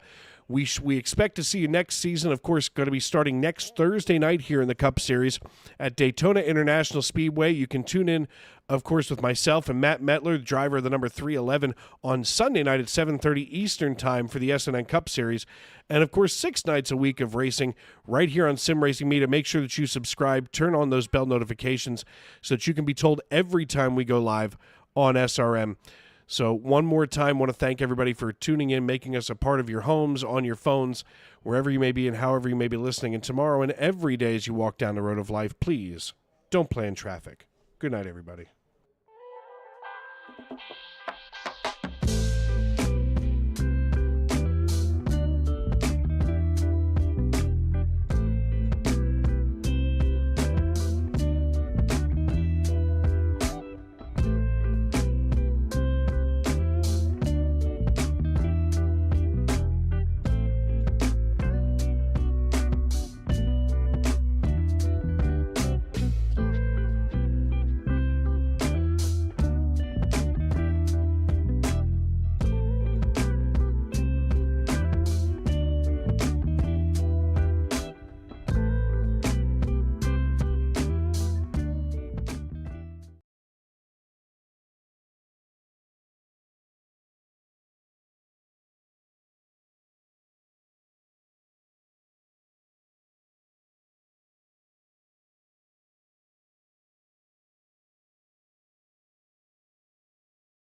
S2: we expect to see you next season. Of course, going to be starting next Thursday night here in the Cup Series at Daytona International Speedway. You can tune in, of course, with myself and Matt Metler, the driver of the number 311, on Sunday night at 7:30 Eastern Time for the SNN Cup Series. And, of course, 6 nights a week of racing right here on Sim Racing Media. Make sure that you subscribe, turn on those bell notifications so that you can be told every time we go live on SRM. So one more time, want to thank everybody for tuning in, making us a part of your homes, on your phones, wherever you may be and however you may be listening. And tomorrow and every day as you walk down the road of life, please don't play in traffic. Good night, everybody.